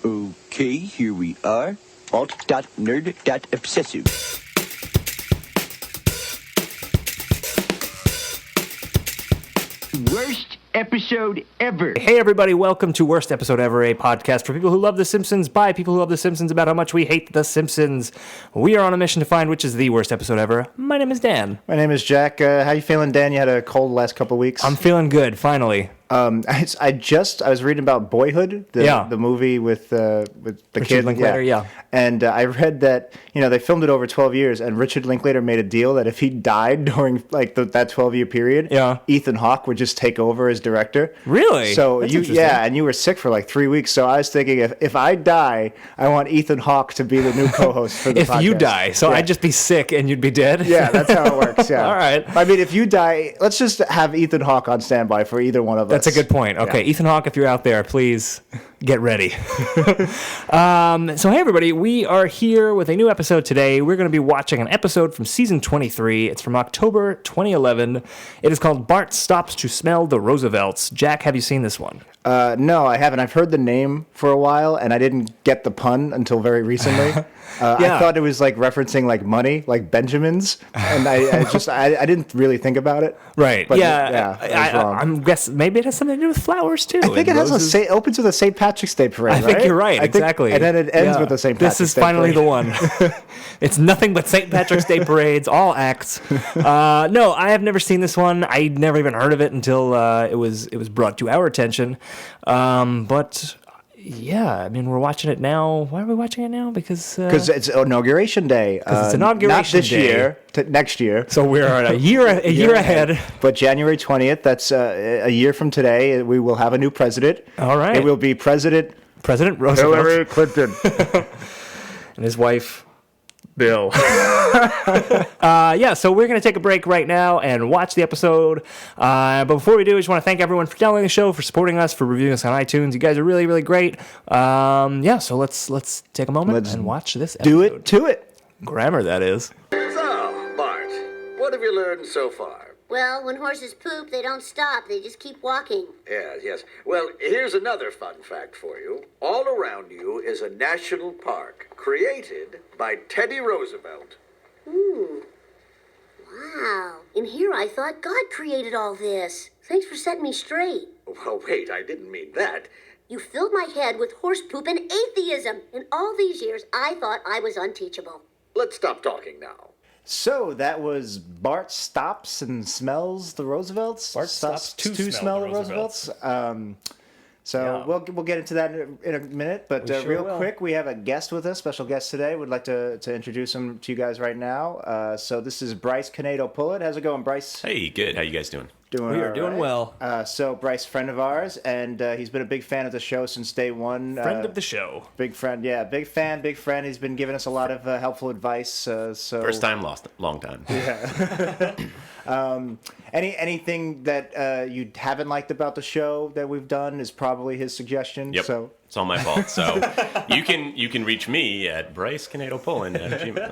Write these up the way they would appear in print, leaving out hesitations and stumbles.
Okay, here we are. Alt.nerd.obsessive. Worst episode ever. Hey everybody, welcome to Worst Episode Ever, a podcast for people who love The Simpsons by people who love The Simpsons about how much we hate The Simpsons. We are on a mission to find which is the worst episode ever. My name is Dan. My name is Jack. How you feeling, Dan? You had a cold the last couple of weeks. I'm feeling good, finally. I was reading about Boyhood, the movie with the Richard kid. Linklater, yeah. And I read that, they filmed it over 12 years, and Richard Linklater made a deal that if he died during that 12-year period, Ethan Hawke would just take over as director. Really? So and you were sick for like 3 weeks. So I was thinking, if I die, I want Ethan Hawke to be the new co-host for the podcast. If you die, so I'd just be sick and you'd be dead? Yeah, that's how it works, yeah. All right. I mean, if you die, let's just have Ethan Hawke on standby for either one of us. That's a good point. Okay, Ethan Hawke, if you're out there, please get ready. So hey everybody, we are here with a new episode today. We're going to be watching an episode from season 23. It's from October 2011. It is called Bart Stops to Smell the Roosevelts. Jack, have you seen this one? No, I haven't. I've heard the name for a while, and I didn't get the pun until very recently. I thought it was like referencing like money, like Benjamins, and I didn't really think about it. Right. But I'm guessing maybe it has something to do with flowers too. I think it has opens with a St. Patrick's Day parade. I think you're right. Exactly. And then it ends with a St. Patrick's Day. This is finally parade. the one. It's nothing but St. Patrick's Day parades, all acts. No, I have never seen this one. I'd never even heard of it until it was brought to our attention. But yeah, I mean, we're watching it now. Why are we watching it now? Because it's Inauguration Day. It's Inauguration not this Day. year, next year. So we're a year ahead. But January 20th, that's a year from today, we will have a new president. All right. It will be President Roosevelt. Hillary Clinton. And his wife, Bill. So we're going to take a break right now and watch the episode. But before we do, I just want to thank everyone for downloading the show, for supporting us, for reviewing us on iTunes. You guys are really, really great. So let's take a moment and watch this episode. Do it to it. Grammar, that is. So, Bart, what have you learned so far? Well, when horses poop, they don't stop. They just keep walking. Yes. Well, here's another fun fact for you. All around you is a national park created by Teddy Roosevelt. Wow. In here, I thought God created all this. Thanks for setting me straight. Oh, wait, I didn't mean that. You filled my head with horse poop and atheism. In all these years, I thought I was unteachable. Let's stop talking now. So that was Bart Stops and Smells the Roosevelts. Bart Stops to Smell the Roosevelts. We'll get into that in a minute, but real quick, we have a guest with us, special guest today. We'd like to introduce him to you guys right now. So this is Brice Canedo-Pullan. How's it going, Brice? Hey, good. How you guys doing? We are doing well. So Brice, friend of ours, and he's been a big fan of the show since day one. Friend of the show. Big friend, yeah. Big fan, big friend. He's been giving us a lot of helpful advice. First time, long time. Yeah. Anything that you haven't liked about the show that we've done is probably his suggestion. Yep. So it's all my fault. So you can reach me at Brice Canedo-Pullan at Gmail.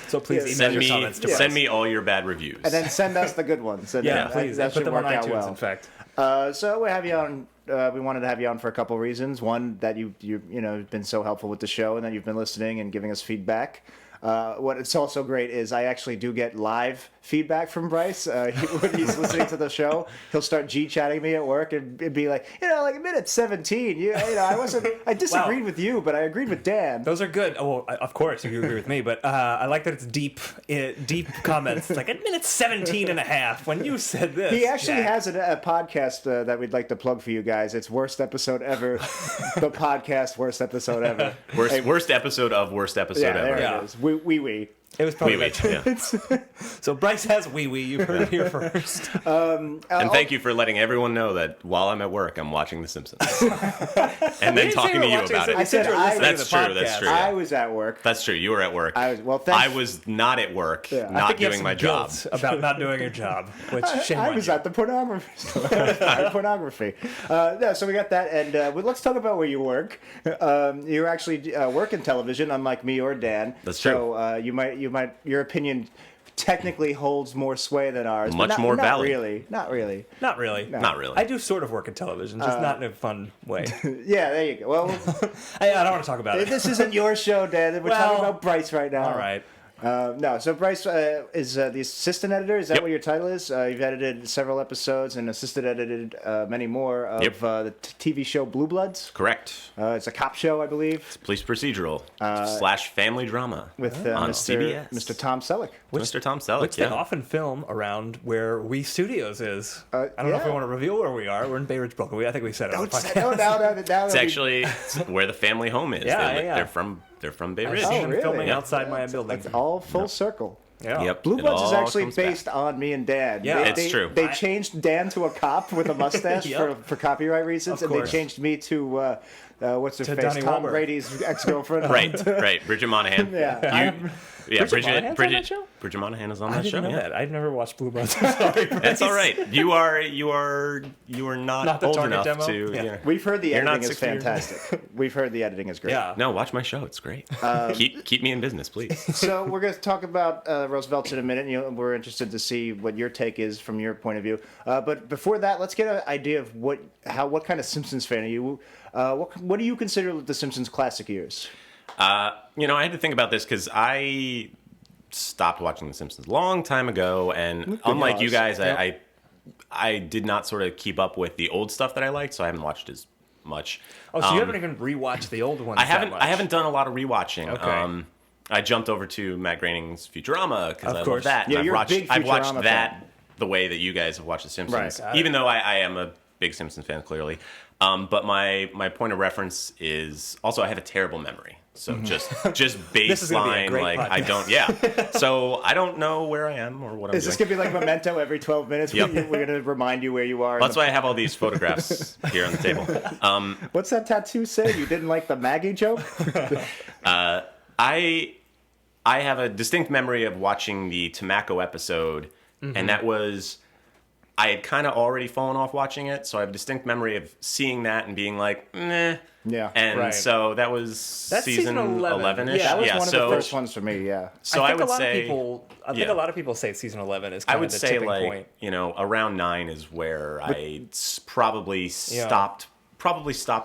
So please email your comments to send me all your bad reviews. and then send us the good ones. And please. That Put should them work on out iTunes, well. in fact. So we have you on. We wanted to have you on for a couple of reasons. One, that you've been so helpful with the show, and that you've been listening and giving us feedback. What it's also great is I actually do get live feedback from Brice. When he's listening to the show, he'll start G-chatting me at work and be like, like minute 17, I disagreed with you, but I agreed with Dan. Those are good. Oh, well, of course, you agree with me, but I like that it's deep comments. It's like, at minute 17 and a half, when you said this. He actually Jack. has a podcast that we'd like to plug for you guys. It's Worst Episode Ever, the podcast Worst Episode Ever. Worst episode of Worst Episode Ever. There it is. We. It was probably Yeah. So Brice has wee. You heard it here first. And thank you for letting everyone know that while I'm at work, I'm watching The Simpsons. And then talking to you about it. I said That's true. That's true. I was at work. That's true. You were at work. I was not at work, not doing my job. About not doing your job. Which shame I on was you. at the pornography store. Pornography. So we got that, and let's talk about where you work. You actually work in television, unlike me or Dan. That's true. So your opinion technically holds more sway than ours. Much but more not valid. really. Not really. Not really. Not really. I do sort of work in television, just not in a fun way. Yeah, there you go. Well, I don't want to talk about it. this isn't your show, Dan. We're talking about Brice right now. All right. No, so Brice is the assistant editor. Is that Yep. what your title is? You've edited several episodes and assistant edited many more of Yep. the TV show Blue Bloods. Correct. It's a cop show, I believe, Police procedural / family drama with on Mr. CBS. Mr. Tom Selleck. Mr. Tom Selleck. Which they often film around where We Studios is. I don't know if we want to reveal where we are. We're in Bay Ridge, Brooklyn. I think we said it on the podcast. No, It's actually where the family home is. Yeah. They're from Bay Ridge. I've seen them really? filming Yeah. outside my building. It's all full circle. Yeah. Yep. Blue it Bloods is all actually comes back. based on me and Dan. Yeah, it's true. They changed Dan to a cop with a mustache Yep. for copyright reasons, Of and they course. changed me to what's her To face? Donnie Tom Wahlberg. Brady's ex-girlfriend. Right. Bridget Monahan. Yeah. Bridget Monahan's on that show? Bridget Monahan is on I that didn't show. know Yeah. that. I've never watched Blue Bloods. I'm sorry, That's all right. You are not the old target enough demo? to. Yeah. Yeah. We've heard the You're not editing is 60 years old. fantastic. We've heard the editing is great. Yeah. No, watch my show. It's great. Keep me in business, please. So we're going to talk about Roosevelts in a minute. We're interested to see what your take is from your point of view. But before that, let's get an idea of what kind of Simpsons fan are you? What do you consider the Simpsons classic years? I had to think about this because I stopped watching The Simpsons a long time ago, and unlike you guys, I did not sort of keep up with the old stuff that I liked, so I haven't watched as much. Oh, so you haven't even rewatched the old ones? I haven't. That much. I haven't done a lot of rewatching. Okay. I jumped over to Matt Groening's Futurama because I love course. that. Yeah, and you're a big I've watched Futurama that fan. the way that you guys have watched The Simpsons. Right. Even though I am a big Simpsons fan, clearly. But my point of reference is also I have a terrible memory. So just This is gonna be a baseline, great like podcast. I don't, yeah. So I don't know where I am or what I'm Is this doing. going to be like Memento every 12 minutes? Yep. We're going to remind you where you are. That's why I have all these photographs here on the table. What's that tattoo say? You didn't like the Maggie joke? I have a distinct memory of watching the Tobacco episode, and that was I had kind of already fallen off watching it, so I have a distinct memory of seeing that and being like, meh. Yeah. And Right. so that was That's season season 11. 11-ish. Yeah, That was yeah, one of so, the first ones for me, yeah. So I I think would a lot say of people. I think a lot of people say season 11 is I kind of would the say tipping like point. around 9 is where I probably stopped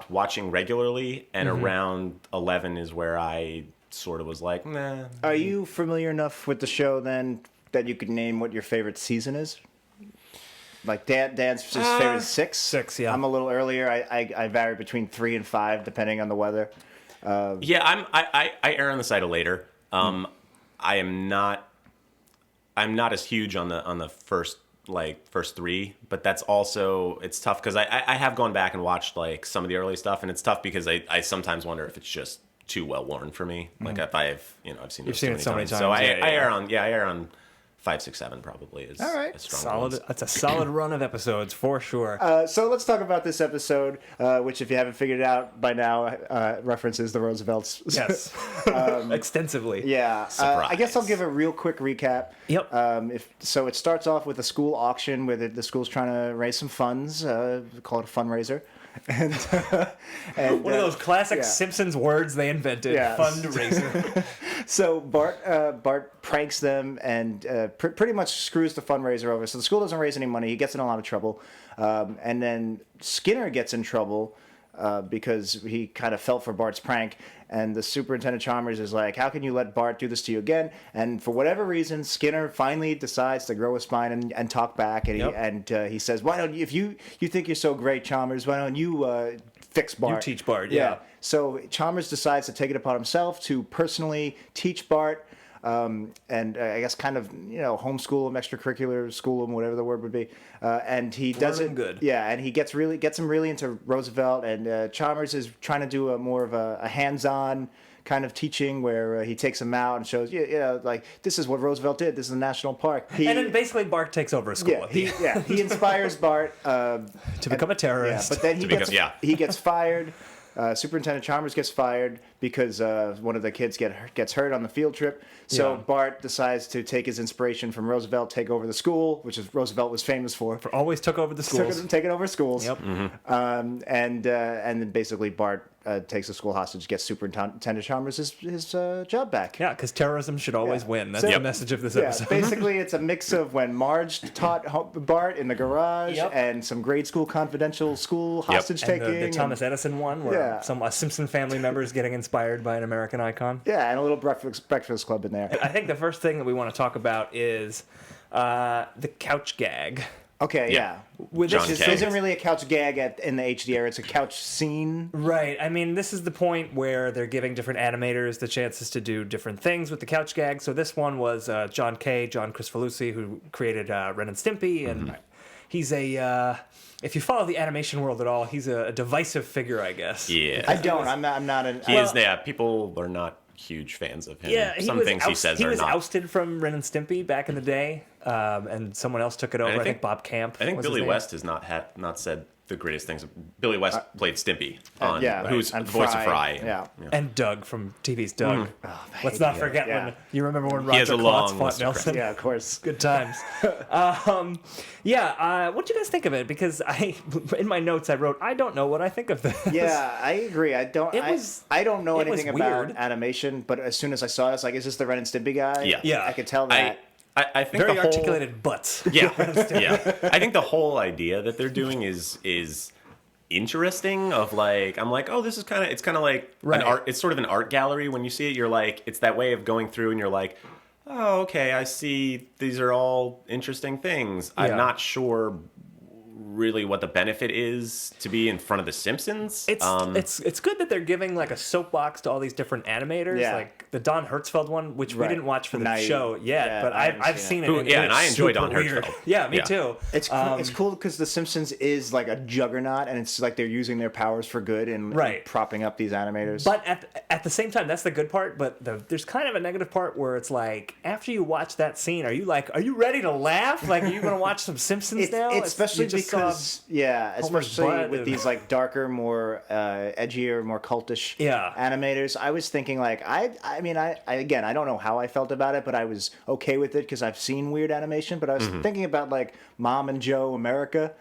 watching regularly, and around 11 is where I sort of was like, nah. Are you familiar enough with the show then that you could name what your favorite season is? Like Dan's favorite is 6? 6, yeah. I'm a little earlier. I vary between 3 and 5 depending on the weather. Yeah, I err on the side of later. I'm not as huge on the first 3, but that's also it's tough because I have gone back and watched like some of the early stuff, and it's tough because I sometimes wonder if it's just too well worn for me. Like if I've seen You've seen it so many times. so I Yeah. err on 5, 6, 7 probably is All right. a strong Solid. ones. That's a solid run of episodes for sure. So let's talk about this episode, which, if you haven't figured it out by now, references the Roosevelts. Yes, extensively. Yeah, Surprise. I guess I'll give a real quick recap. Yep. So it starts off with a school auction where the school's trying to raise some funds. We call it a fundraiser. And One of those classic yeah. Simpsons words they invented. Yeah. Fundraiser. So Bart pranks them and pretty much screws the fundraiser over. So the school doesn't raise any money. He gets in a lot of trouble. And then Skinner gets in trouble because he kind of fell for Bart's prank. And the superintendent Chalmers is like, how can you let Bart do this to you again? And for whatever reason, Skinner finally decides to grow a spine and talk back. And he says, why don't you, if you think you're so great, Chalmers, why don't you fix Bart? You teach Bart, yeah. So Chalmers decides to take it upon himself to personally teach Bart. And I guess kind of, homeschool him, extracurricular school him, whatever the word would be. And he does Learn it good. Yeah, and he gets him really into Roosevelt. And Chalmers is trying to do more of a hands-on kind of teaching where he takes him out and shows, like, this is what Roosevelt did. This is a national park. And then basically Bart takes over a school. He inspires Bart to become a terrorist. but then he gets fired. Superintendent Chalmers gets fired because one of the kids gets hurt on the field trip. So Yeah. Bart decides to take his inspiration from Roosevelt, take over the school, which is Roosevelt was famous for. Always took over the schools. Taking over schools. Yep. And then basically Bart takes the school hostage, gets Superintendent Chalmers his job back. Yeah, because terrorism should always win. That's So- the message of this Yeah, episode. basically it's a mix of when Marge taught Bart in the garage Yep. and some grade school confidential school hostage And taking. the Thomas Edison one, where Yeah. a Simpson family member is getting inspired by an American icon. Yeah, and a little breakfast club in there. I think the first thing that we want to talk about is the couch gag. Okay, Yeah. With John This K. isn't really a couch gag in the HD era. It's a couch scene. Right. I mean, this is the point where they're giving different animators the chances to do different things with the couch gag. So this one was John Cristofalusi, who created Ren and Stimpy, and he's a. If you follow the animation world at all, he's a divisive figure, I guess. Yeah. I don't. I'm not an. He is. Yeah. People are not huge fans of him. Yeah, Some things he says he are was not. ousted from Ren and Stimpy back in the day, and someone else took it over. And I think Bob Camp. I think was his Billy name. West has not said the greatest things. Billy West played Stimpy on yeah, who's and the voice of Fry. Yeah. And Doug from TV's Doug. Let's hate not Doug. forget Yeah. when you remember when He has Roger a Klotz long fought list of Nelson. Yeah, of course. Good times. What do you guys think of it? Because in my notes I wrote, I don't know what I think of this. Yeah, I agree. I don't know it was anything about weird. animation, but as soon as I saw it, I was like, is this the Ren and Stimpy guy? Yeah. Yeah. I could tell that. I think Very the whole, articulated butts. Yeah, yeah. I think the whole idea that they're doing is interesting. Of like, I'm like, oh, this is it's kind of like Right. an art. It's sort of an art gallery. When you see it, you're like, it's that way of going through, and you're like, oh, okay, I see. These are all interesting things. Yeah. I'm not sure really what the benefit is to be in front of the Simpsons. It's good that they're giving like a soapbox to all these different animators, Yeah. like the Don Hertzfeld one, which we Right. didn't watch for the Night. show yet, Yeah, but I haven't I've seen seen it. it. Ooh, and I enjoy super Don weird. Hertzfeld. Yeah, me Yeah. too. It's cool because the Simpsons is like a juggernaut, and it's like they're using their powers for good and Right. propping up these animators. But at the same time, that's the good part. But there's kind of a negative part where it's like, after you watch that scene, are you ready to laugh? Like, are you going to watch some Simpsons now? Especially you just saw because Homer's especially butt with and- these like darker, more edgier, more cultish Yeah. animators. I was thinking like I again, I don't know how I felt about it, but I was okay with it because I've seen weird animation. But I was thinking about like Mom and Joe America,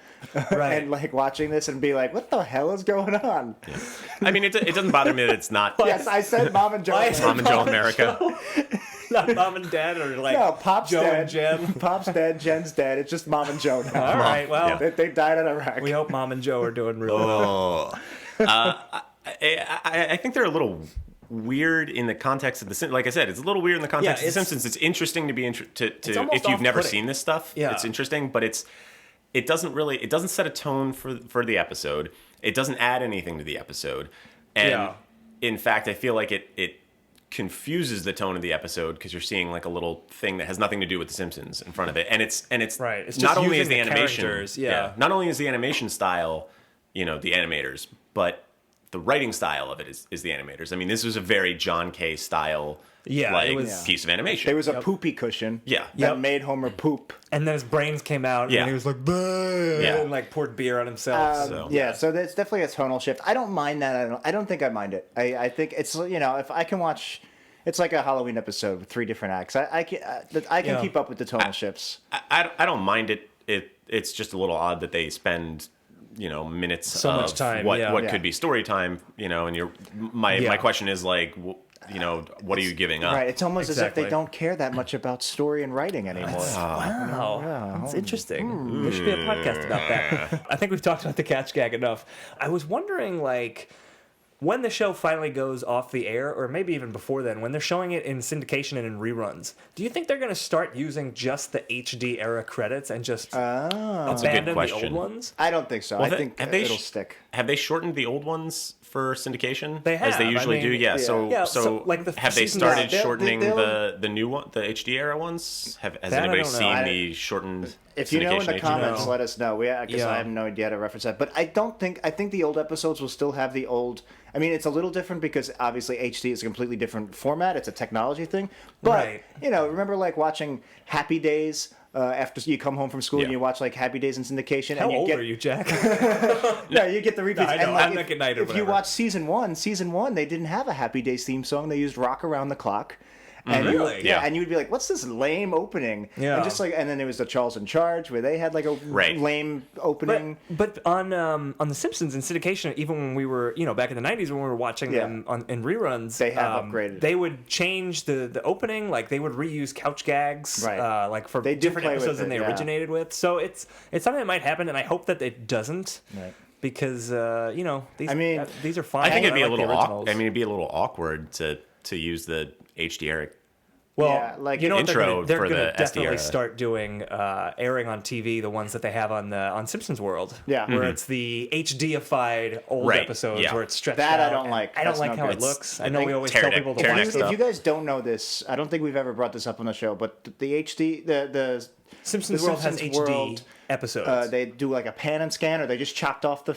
Right. and like watching this and be like, what the hell is going on? I mean, it doesn't bother me that it's not Yes, I said Mom and Joe. Why is America. Mom and Joe America. not Mom and Dad or like No, Pop's Joe dead. and Jen. Pop's dead. Jen's dead. It's just Mom and Joe now. All right, well, Yeah. They died in Iraq. we hope Mom and Joe are doing really well. Oh. I think they're a little weird in the context of the Simpsons. Like I said, it's a little weird in the context of the it's- Simpsons. It's interesting to be It's almost if you've never off-putting. seen this stuff. Yeah. It's interesting, but it doesn't set a tone for the episode. It doesn't add anything to the episode, and Yeah. in fact, I feel like it confuses the tone of the episode because you're seeing like a little thing that has nothing to do with the Simpsons in front of it, and it's Right, it's not just only using is the the animation characters, yeah. not only is the animation style, the animators, but the writing style of it is the animators. I mean, this was a very John K. style it was- piece of animation. There was a poopy cushion. Yeah. That Yep. made Homer poop. And then his brains came out, Yeah. and he was like, "Bleh," Yeah. and like poured beer on himself. So that's definitely a tonal shift. I don't mind that. I don't think I mind it. I think it's if I can watch, it's like a Halloween episode with 3 different acts. I can Yeah. keep up with the tonal shifts. I don't mind it. It's just a little odd that they spend minutes So of much time, what yeah. could be story time, and my question is like, what are you giving up? Right. It's almost as if Exactly. they don't care that much about story and writing anymore. Wow, that's interesting. There should be a podcast about that. I think we've talked about the catch gag enough. I was wondering, like, when the show finally goes off the air, or maybe even before then, when they're showing it in syndication and in reruns, do you think they're going to start using just the HD era credits and just a good abandon the question. old ones? I don't think so. Well, I think it'll sh- stick. Have they shortened the old ones for syndication? They as they have. usually I mean, do. Yeah. Yeah, So so, like, the have they season- started Yeah, shortening they'll- the new one, the HD era ones? Has That I anybody don't know. seen the shortened? If you know in the syndication HD? comments, No. let us know. Because Yeah. I have no idea how to reference that. But I think the old episodes will still have the old. I mean, it's a little different because obviously HD is a completely different format. It's a technology thing. But Right. remember like watching Happy Days after you come home from school and Yeah. you watch like Happy Days in syndication. How and you old get, are you, Jack? No, you get the repeats. I know, And, like, I'm not getting night or if you whatever. watch season one, they didn't have a Happy Days theme song. They used Rock Around the Clock. And Really? and you'd be like, "What's this lame opening?" Yeah. And just like, and then there was the Charles in Charge where they had like a lame opening. But on the Simpsons in syndication, even when we were back in the '90s when we were watching them in reruns, They have upgraded. They would change the opening, like they would reuse couch gags, Right. Like for They do different play with episodes it, than they yeah. originated with. So it's something that might happen, and I hope that it doesn't. Right. Because these these are fine. I think it'd be like a little the originals. it'd be a little awkward to use the HDR. Well, Yeah, like you know what intro they're for gonna the definitely SDR. start doing airing on TV the ones that they have on Simpsons World. Yeah. where it's the HDified old Right, episodes yeah. where it's stretched That I out. don't like. I don't That's like no how good. it looks. I I know think we always tell Pterodactyl- people to Pterodactyl watch If stuff. you guys don't know this, I don't think we've ever brought this up on the show, but the HD, the Simpsons the World has Simpsons HD World, episodes. they do like a pan and scan, or they just chopped off the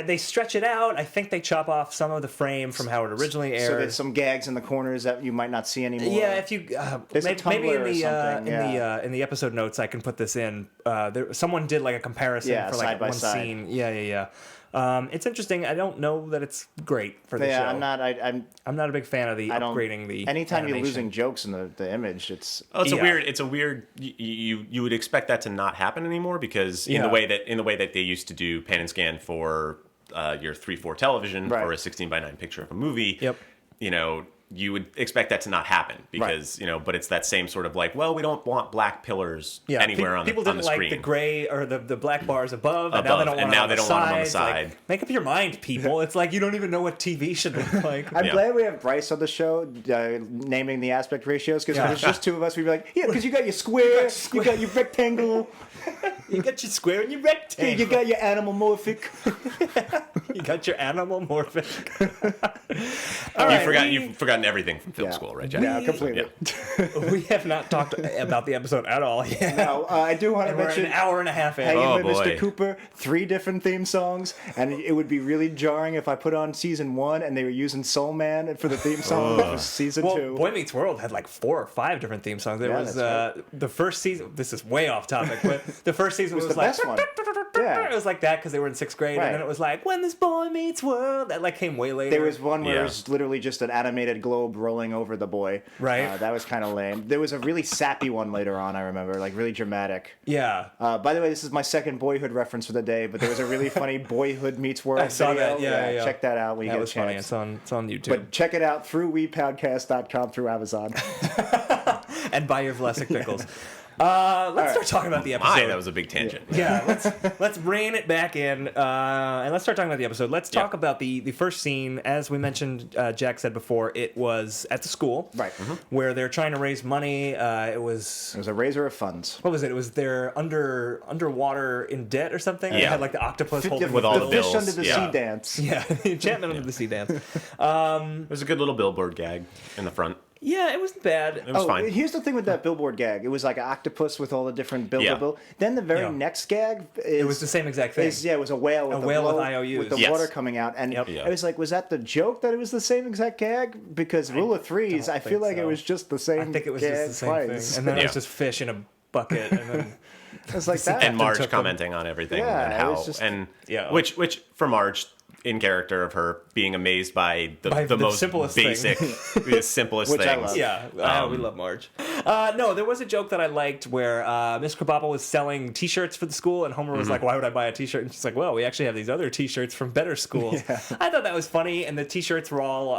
They stretch it out. I think they chop off some of the frame from how it originally aired. so there's some gags in the corners that you might not see anymore. Yeah, if you There's a maybe in Tumblr or the something, in the episode notes, I can put this in. Someone did like a comparison Yeah, for like side by one side. scene. Yeah. It's interesting. I don't know that it's great for the show. I'm not. I'm not a big fan of the I don't. upgrading the. Anytime animation. you're losing jokes in the image, it's. Oh, it's Yeah. a weird. It's a weird. You would expect that to not happen anymore because in the way that they used to do pan and scan for your 3:4 television Right. for a 16:9 picture of a movie. Yep. You would expect that to not happen because but it's that same sort of like, well, we don't want black pillars anywhere on the people on didn't the screen. like the gray or the black bars above, and now they don't want them on the want side. them on the Like, make up your mind, people. It's like you don't even know what TV should look like. I'm Yeah. glad we have Brice on the show naming the aspect ratios because if it was just two of us, we'd be like, yeah, because you got your square, you got your rectangle, You got your square and your rectangle. you got your animomorphic. You got your animomorphic. You've forgotten everything from film Yeah. school, right, Jack? Yeah, completely. We have not talked about the episode at all yet. No, I do want to And we're mention an hour and a half in. Hanging Oh, with boy. Mr. Cooper, 3 different theme songs, and it would be really jarring if I put on season 1 and they were using Soul Man for the theme song for season Well, 2. Boy Meets World had like 4 or 5 different theme songs. There Yeah, was that's the first season. This is way off topic, but the first season was the like best one. Yeah. It was like that because they were in 6th grade, Right. and then it was like When This Boy Meets World. That like came way later. There was one where Yeah. it was literally just an animated globe rolling over the boy. Right. That was kind of lame. There was a really sappy one later on, I remember, like really dramatic. Yeah. By the way, this is my second Boyhood reference for the day, but there was a really funny Boyhood Meets World I saw video. that. Yeah. Check that out when you That get was a chance. funny. It's on YouTube. But check it out through WePodcast.com through Amazon. And buy your Vlasic pickles. Let's start talking about the episode. My, that was a big tangent. Yeah, let's rein it back in, and let's start talking about the episode. Let's talk about the first scene. As we mentioned, Jack said before, it was at the school, Right. where they're trying to raise money. It was It was a raiser of funds. what was it? It was they're underwater in debt or something. They Yeah. had like the octopus holding With all the the fish bills, under the yeah. sea dance. yeah, enchantment under the sea dance. It was a good little billboard gag in the front. Yeah, it wasn't bad. It was fine. Here's the thing with that billboard gag. It was like an octopus with all the different Yeah. Then the very Yeah. next gag is, It was the same exact thing. it was a whale with A whale with blow- IOUs. with the Yes. water coming out, and Yep. Yeah. I was like, was that the joke that it was the same exact gag? Because rule of threes, I feel think like it so. was just the same. I think it was gag just the same twice. thing, and then it was Yeah. just fish in a bucket, and then. It's like that. And Marge took them. commenting on everything Yeah, and it how was just- Yeah. which for Marge in character of her being amazed by the the most simplest basic the simplest Which I things. love. Yeah, we love Marge. No, there was a joke that I liked where Miss Krabappel was selling T-shirts for the school, and Homer was like, "Why would I buy a T-shirt?" And she's like, "Well, we actually have these other T-shirts from better schools." I thought that was funny, and the T-shirts were all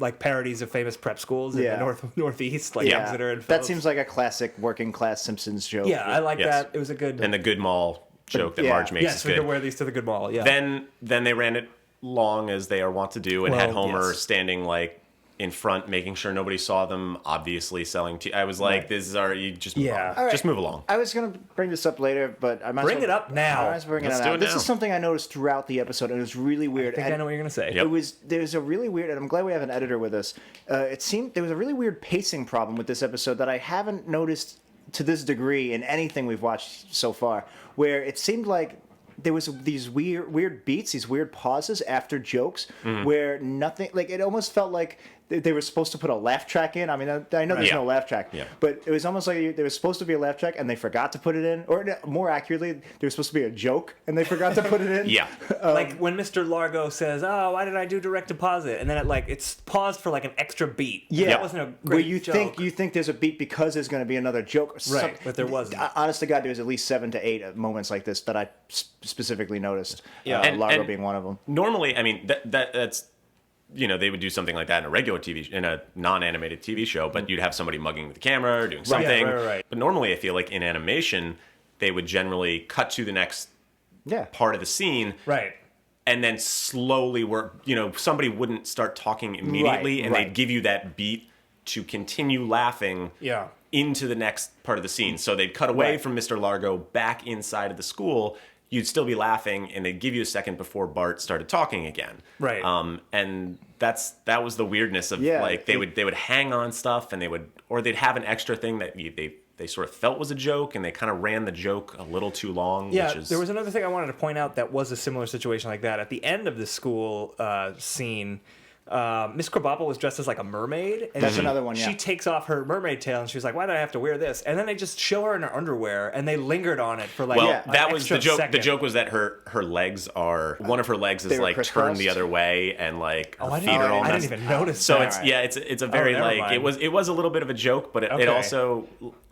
like parodies of famous prep schools in Yeah. the northeast, like Yeah. Exeter and That Phillips. seems like a classic working class Simpsons joke. Yeah, I like Yes. that. It was a good. And the good mall joke that yeah. Marge makes yes, is we could good. wear these to the good mall. Yeah. Then they ran it long as they are wont to do, and had Well, Homer yes. standing like in front, making sure nobody saw them. Obviously selling. I was like, "This is you just move Yeah. on. All right. Just move along." I was gonna bring this up later, but I might as Bring well- it up now. I might as well bring Let's it do now. it This now. is something I noticed throughout the episode, and it was really weird. I think I know what you're gonna say. Yep. There's a really weird, and I'm glad we have an editor with us. It seemed there was a really weird pacing problem with this episode that I haven't noticed to this degree in anything we've watched so far, where it seemed like there was these weird beats, these weird pauses after jokes, where nothing, like it almost felt like they were supposed to put a laugh track in. I mean, I know there's no laugh track, but it was almost like there was supposed to be a laugh track and they forgot to put it in, or more accurately, there was supposed to be a joke and they forgot to put it in. Yeah. Like when Mr. Largo says, "Oh, why did I do direct deposit?" and then it's paused for like an extra beat. Yeah, that wasn't a great where you joke. think there's a beat because there's going to be another joke, right? But there wasn't. Honest to God, there was at least 7 to 8 moments like this that I specifically noticed. Yeah, Largo being one of them. Normally, I mean that's. They would do something like that in a regular in a non-animated TV show, but you'd have somebody mugging with the camera or doing something. Right. But normally, I feel like in animation, they would generally cut to the next part of the scene, right, and then slowly work. Somebody wouldn't start talking immediately, and they'd give you that beat to continue laughing. Yeah. Into the next part of the scene. So they'd cut away from Mr. Largo back inside of the school. You'd still be laughing, and they'd give you a second before Bart started talking again. Right. And that was the weirdness of they would hang on stuff, and they'd have an extra thing that they sort of felt was a joke, and they kind of ran the joke a little too long. Yeah, which is... there was another thing I wanted to point out that was a similar situation like that. At the end of the school scene, Miss Krabappel was dressed as like a mermaid. And That's another one, yeah. She takes off her mermaid tail and she was like, "Why did I have to wear this?" And then they just show her in her underwear and they lingered on it for like that was the joke. Second. The joke was that her legs are one of her legs is like turned the other way, and like her feet are all messed. I didn't even notice. So that. it's a very it was a little bit of a joke, but it also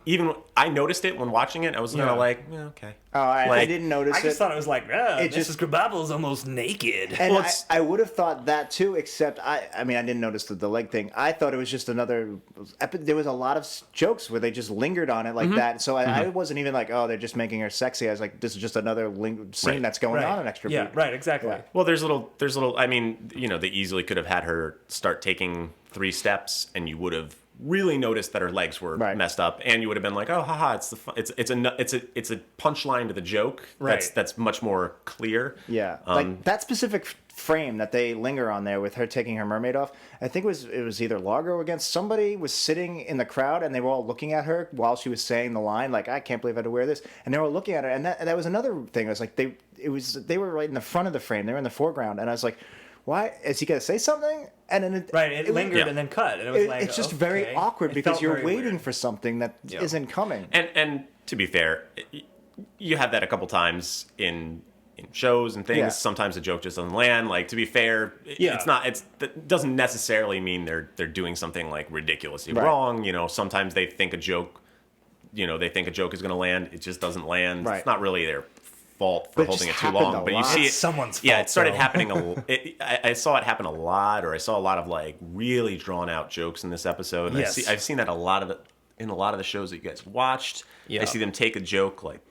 even I noticed it when watching it. I was kind of like, okay. Oh, I didn't notice it. I just thought it was like, Mrs. Krabappel's almost naked. And I would have thought that too, except I mean, I didn't notice the leg thing. I thought it was just another. There was a lot of jokes where they just lingered on it like that. So I wasn't even like, oh, they're just making her sexy. I was like, this is just another scene that's going on an extra beat. Yeah, right, exactly. Yeah. Well, there's little. I mean, they easily could have had her start taking 3 steps, and you would have really noticed that her legs were messed up, and you would have been like, oh, haha, it's a punchline to the joke that's much more clear. Yeah, like that specific frame that they linger on there with her taking her mermaid off. I think it was either Largo against somebody was sitting in the crowd, and they were all looking at her while she was saying the line, like, I can't believe I had to wear this, and they were all looking at her, and that was another thing. It was like they were right in the front of the frame, they were in the foreground, and I was like, why is he gonna say something? And then it lingered and then cut, and it was like, it's just very awkward because you're waiting for something that isn't coming. And to be fair, you have that a couple times in shows and things. Yeah. Sometimes a joke just doesn't land. Like, to be fair, it doesn't necessarily mean they're doing something like ridiculously wrong. Sometimes they think a joke is gonna land, it just doesn't land. Right. It's not really their fault for holding it too long, but you see it. Someone's fault. Yeah, it started happening. I saw it happen a lot, or I saw a lot of like really drawn out jokes in this episode. And yes. I've seen that in a lot of the shows that you guys watched. Yeah. I see them take a joke like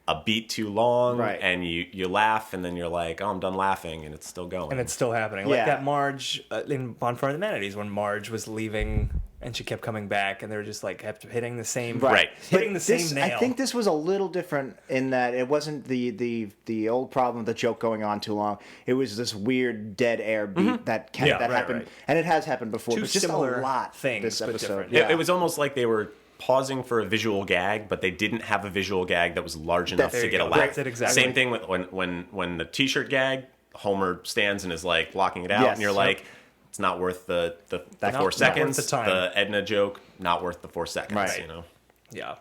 a beat too long, and you laugh, and then you're like, oh, I'm done laughing, and it's still going. And it's still happening. Like that Marge in Bonfire of the Manatees, when Marge was leaving and she kept coming back, and they were just like kept hitting the same hitting the same nail. I think this was a little different in that it wasn't the old problem of the joke going on too long. It was this weird dead air beat that happened, and it has happened before. Two but just similar a lot things this episode. It was almost like they were pausing for a visual gag, but they didn't have a visual gag that was large enough to get a laugh. That's it, exactly. Same thing with when the T-shirt gag, Homer stands and is like blocking it out, and you're like, it's not worth the 4 seconds. Worth the time. The Edna joke, not worth the 4 seconds. Right. Yeah.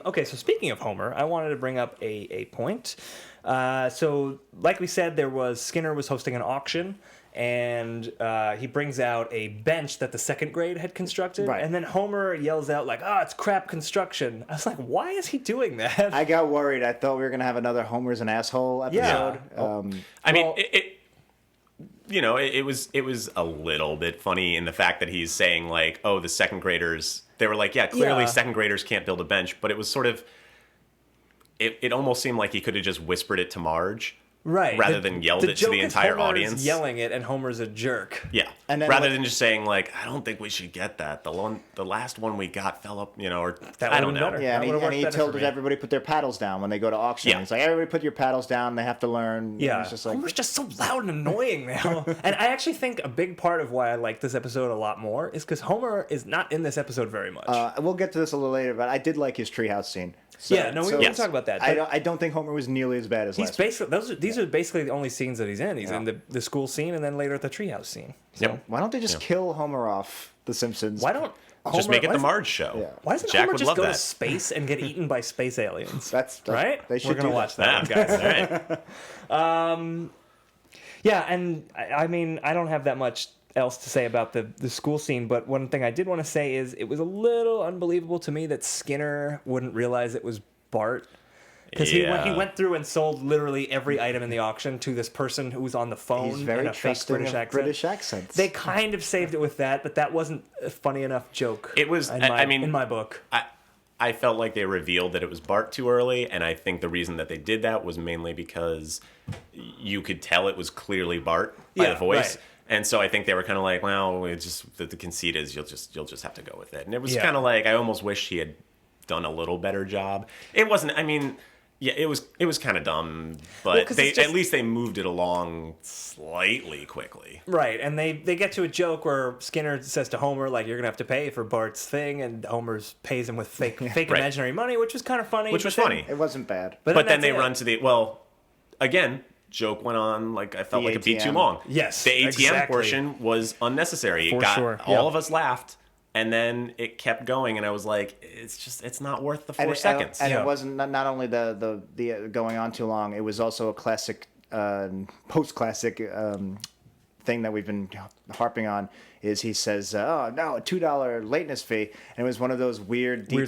Okay, so speaking of Homer, I wanted to bring up a point. So, like we said, Skinner was hosting an auction, and he brings out a bench that the second grade had constructed, and then Homer yells out like, "Oh, it's crap construction." I was like, why is he doing that? I got worried. I thought we were going to have another Homer's an asshole episode. It was a little bit funny in the fact that he's saying like, oh, the second graders, they were like, clearly second graders can't build a bench, but it was sort of, it almost seemed like he could have just whispered it to Marge. Right. Rather than yelled it to the entire audience. Yelling it, and Homer's a jerk. Yeah. And then rather than just saying like, I don't think we should get that. The last one we got fell up, or that I don't know. Yeah, and he told everybody put their paddles down when they go to auction. Yeah. He's like, everybody put your paddles down. They have to learn. Yeah. And it's just like, Homer's just so loud and annoying now. And I actually think a big part of why I like this episode a lot more is because Homer is not in this episode very much. We'll get to this a little later, but I did like his treehouse scene. So, we can talk about that. I don't think Homer was nearly as bad as last week. These these are basically the only scenes that he's in. He's in the school scene and then later at the treehouse scene. So, Yep. Why don't they just kill Homer off The Simpsons? why don't Just make it why the doesn't- Marge show. Yeah. Why doesn't Jack Homer would just love go to that. space and get eaten by space aliens? That's right. They should We're gonna do watch Ah, that, one, guys. all right. Yeah, and I mean, I don't have that much else to say about the school scene, but one thing I did want to say is it was a little unbelievable to me that Skinner wouldn't realize it was Bart. Because he went through and sold literally every item in the auction to this person who was on the phone. He's very in a fake trusting British of accent. British accents. They kind of saved it with that, but that wasn't a funny enough joke. It was. in my book. I felt like they revealed that it was Bart too early, and I think the reason that they did that was mainly because you could tell it was clearly Bart by the voice. Right. And so I think they were kind of like, well, it's just the conceit is you'll just have to go with it. And it was Yeah. kind of like I almost wish he had done a little better job. It wasn't. I mean, yeah, it was kind of dumb, but 'cause they it's just- at least they moved it along slightly quickly. Right, and they get to a joke where Skinner says to Homer, like, you're going to have to pay for Bart's thing, and Homer pays him with fake Right. imaginary money, which was kind of funny. Which was but then- funny. It wasn't bad. But then that's they it. run to the again. Joke went on like I felt The like a beat too ATM. long. Yes, the ATM exactly. portion was unnecessary. For It got sure. all Yeah. of us laughed, and then it kept going, and I was like, it's not worth the 4 seconds. And Yeah. it wasn't not only the going on too long. It was also a classic, post-classic thing that we've been harping on. Is he says, "Oh no, a $2 lateness fee," and it was one of those weirdly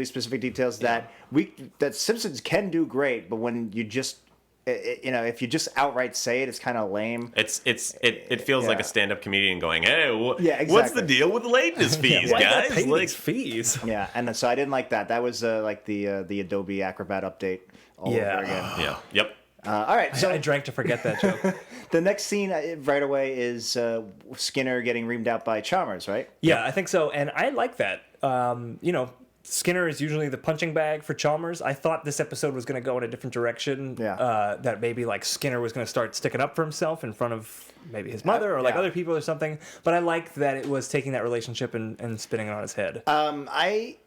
specific details that Simpsons can do great, but when you just if you just outright say it, it's kind of lame. It feels like Yeah. a stand-up comedian going, "Hey, Yeah, what's the exactly. deal with lateness fees, Why guys?" pay Like, these fees? Yeah, and so I didn't like that. That was like the Adobe Acrobat update all over again. yeah, yep. All right, so I drank to forget that joke. the next scene right away is Skinner getting reamed out by Chalmers, right? Yeah, I think so, and I like that. Skinner is usually the punching bag for Chalmers. I thought this episode was going to go in a different direction. Yeah. That maybe like Skinner was going to start sticking up for himself in front of maybe his mother or like Yeah. other people or something. But I liked that it was taking that relationship and spinning it on his head. I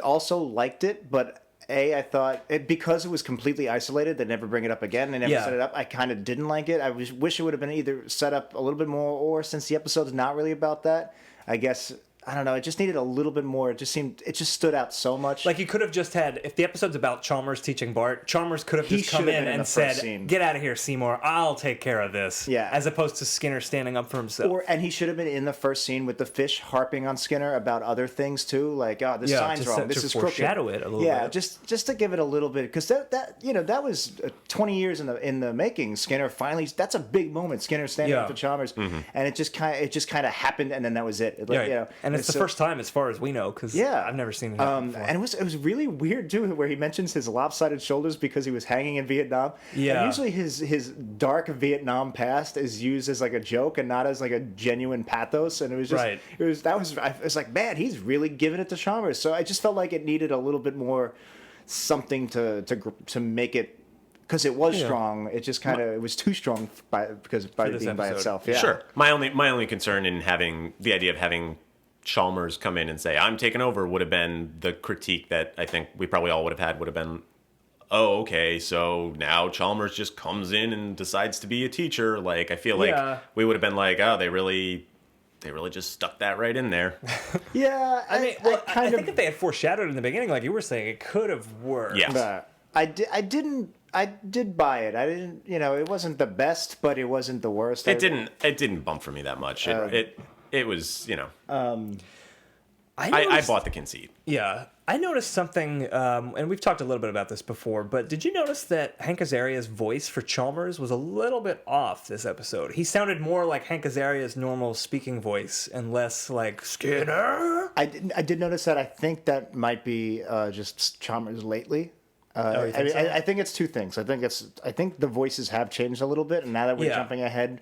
also liked it, but I thought because it was completely isolated, they never bring it up again. They never Yeah. set it up. I kind of didn't like it. I wish it would have been either set up a little bit more, or since the episode's not really about that, I guess. I don't know. It just needed a little bit more. It just stood out so much. Like you could have just had, if the episode's about Chalmers teaching Bart, Chalmers could have He just come should have in been in and the said, first scene. "Get out of here, Seymour. I'll take care of this." Yeah. As opposed to Skinner standing up for himself. And he should have been in the first scene with the fish harping on Skinner about other things too, like this Yeah, sign's to wrong, set- this to is crooked. foreshadow it a little yeah, bit. just to give it a little bit, because that was 20 years in the making. Skinner finally, that's a big moment. Skinner standing Yeah. up to Chalmers, and it just kind of happened, and then that was it. Yeah, and it's the first time, as far as we know, because I've never seen it happen before. and it was really weird too, where he mentions his lopsided shoulders because he was hanging in Vietnam. Yeah. And usually his dark Vietnam past is used as like a joke and not as like a genuine pathos. And it was just Right. I was like, man, he's really giving it to Chalmers. So I just felt like it needed a little bit more something to make it. Because it was strong, it just it was too strong by this being by episode. itself. Yeah. Sure. My only concern in having the idea of having Chalmers come in and say, "I'm taking over," would have been the critique that I think we probably all would have been, oh, okay, so now Chalmers just comes in and decides to be a teacher. Like, I feel like we would have been like, oh, they really just stuck that right in there. Yeah, I mean, I think if they had foreshadowed in the beginning, like you were saying, it could have worked. Yes. But I did buy it. I didn't, it wasn't the best, but it wasn't the worst. It didn't bump for me that much. It was, I bought the conceit. Yeah. I noticed something, and we've talked a little bit about this before, but did you notice that Hank Azaria's voice for Chalmers was a little bit off this episode? He sounded more like Hank Azaria's normal speaking voice and less like Skinner. I did notice that. I think that might be just Chalmers lately. You think so? I think it's two things. I think the voices have changed a little bit, and now that we're jumping ahead,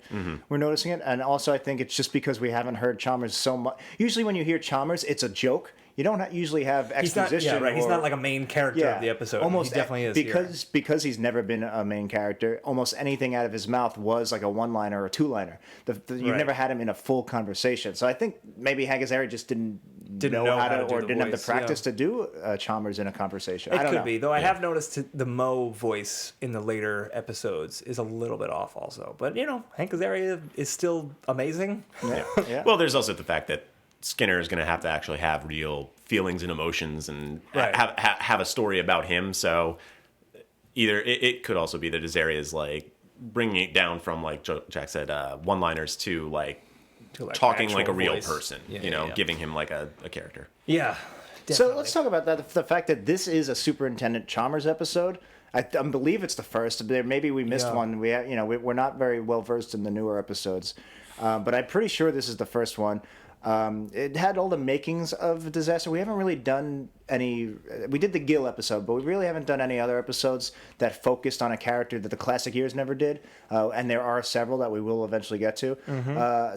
we're noticing it. And also, I think it's just because we haven't heard Chalmers so much. Usually, when you hear Chalmers, it's a joke. You don't usually have exposition. He's not, yeah, right. He's not like a main character of the episode. Almost he definitely is because he's never been a main character. Almost anything out of his mouth was like a one-liner or a two-liner. You've never had him in a full conversation. So I think maybe Hank Azaria just didn't know how to do or the didn't have the voice, practice to do Chalmers in a conversation. It I don't could know. be, though. I have noticed the Mo voice in the later episodes is a little bit off, also. But Hank Azaria is still amazing. Yeah. Well, there's also the fact that Skinner is going to have to actually have real feelings and emotions and Right. have a story about him. So either it could also be that Azaria is like bringing it down from, like Jack said, one-liners to like talking like a actual real voice. person. Yeah. Giving him like a character. Yeah. So let's talk about that. The fact that this is a Superintendent Chalmers episode. I believe it's the first. Maybe we missed one. We're not very well versed in the newer episodes, but I'm pretty sure this is the first one. It had all the makings of Disaster. We haven't really done any. We did the Gill episode, but we really haven't done any other episodes that focused on a character that the classic years never did. And there are several that we will eventually get to.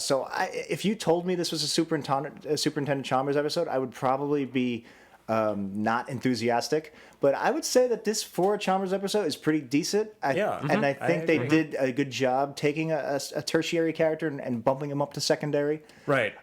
So if you told me this was a Superintendent Chalmers episode, I would probably be not enthusiastic. But I would say that this for a Chalmers episode is pretty decent. And I think they did a good job taking a tertiary character and bumping him up to secondary. Right.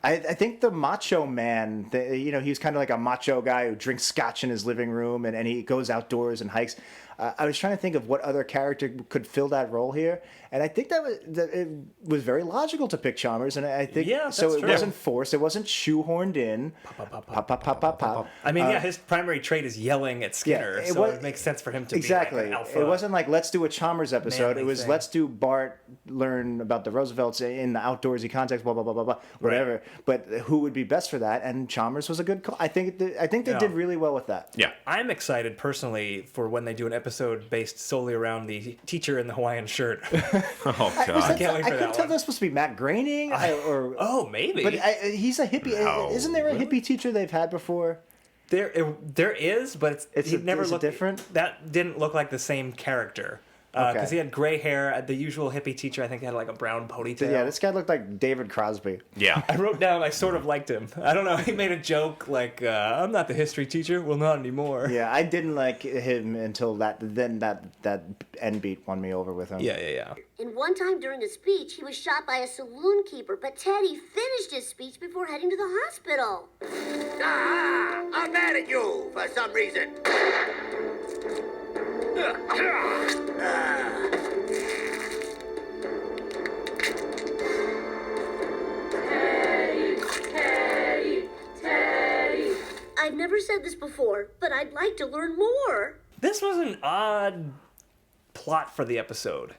I think the Macho Man, he's kind of like a macho guy who drinks scotch in his living room and he goes outdoors and hikes. I was trying to think of what other character could fill that role here, and I think that it was very logical to pick Chalmers, and I think so. It wasn't forced, it wasn't shoehorned in. Pop, pop, pop, pop, pop. I mean, his primary trait is yelling at Skinner, so it makes sense for him to be like an alpha. It wasn't like let's do a Chalmers episode. Manly It was thing. let's do Bart learn about the Roosevelts in the outdoorsy context, blah blah blah blah blah, whatever. But who would be best for that? And Chalmers was a good call. I think they did really well with that. Yeah. I'm excited personally for when they do an episode based solely around the teacher in the Hawaiian shirt. Oh I God. can't wait for couldn't that tell one. that's supposed to be Matt Groening or Maybe. But he's a hippie. No. Isn't there a hippie teacher they've had before? There is, but Is it different? That didn't look like the same character. Because he had gray hair. The usual hippie teacher, I think, had like a brown ponytail. Yeah, this guy looked like David Crosby. Yeah. I wrote down I sort of liked him. I don't know. He made a joke like, "I'm not the history teacher. Well, not anymore." Yeah, I didn't like him until that end beat won me over with him. Yeah. And one time during a speech, he was shot by a saloon keeper, but Teddy finished his speech before heading to the hospital. I'm mad at you for some reason. I've never said this before, but I'd like to learn more. This was an odd plot for the episode.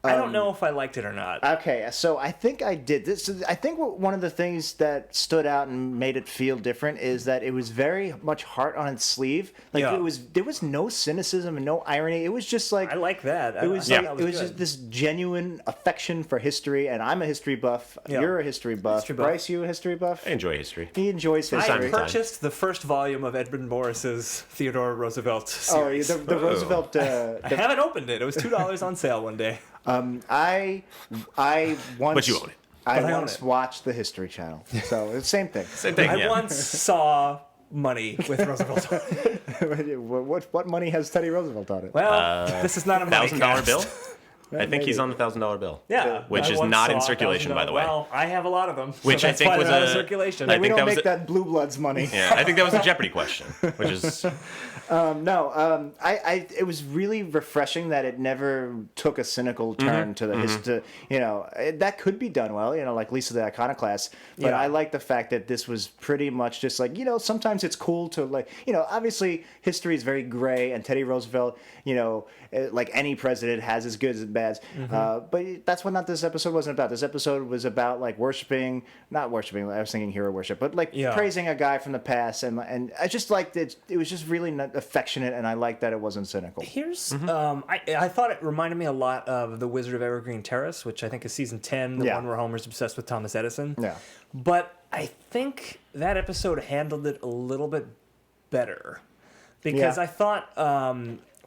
I don't know if I liked it or not. Okay, so I think I did this. I think one of the things that stood out and made it feel different is that it was very much heart on its sleeve. Like there was no cynicism and no irony. It was just like I like that. It was I like thought it was good. just this genuine affection for history, and I'm a history buff. Yeah. You're a history buff. History buff. Bryce, you a history buff? I enjoy history. He enjoys I history. purchased the first volume of Edmund Morris's Theodore Roosevelt Oh, series. the Roosevelt. I haven't opened it. It was $2 on sale one day. I once. But you own it. I But I own once it. watched the History Channel, so it's the same thing. Same thing. I once saw money with Roosevelt on it. What money has Teddy Roosevelt on it? Well, this is not a money $1,000 cast. bill. I think he's maybe. on the $1,000 bill. Yeah, Which I is once not saw in circulation, by the way. Well, I have a lot of them. Which so I that's think why was they're out of a- circulation. I we think don't that was make that Blue Bloods money. Yeah, I think that was a Jeopardy question, which is It was really refreshing that it never took a cynical turn to the that could be done well, like Lisa the Iconoclast. But Yeah. I like the fact that this was pretty much just like, sometimes it's cool to obviously history is very gray, and Teddy Roosevelt, like any president has his goods and bads. But that's what this episode wasn't about. This episode was about like not worshiping. I was thinking hero worship, but like praising a guy from the past, and I just liked it. It was just really affectionate, and I liked that it wasn't cynical. Here's I thought it reminded me a lot of The Wizard of Evergreen Terrace, which I think is season 10, the one where Homer's obsessed with Thomas Edison. Yeah. But I think that episode handled it a little bit better because I thought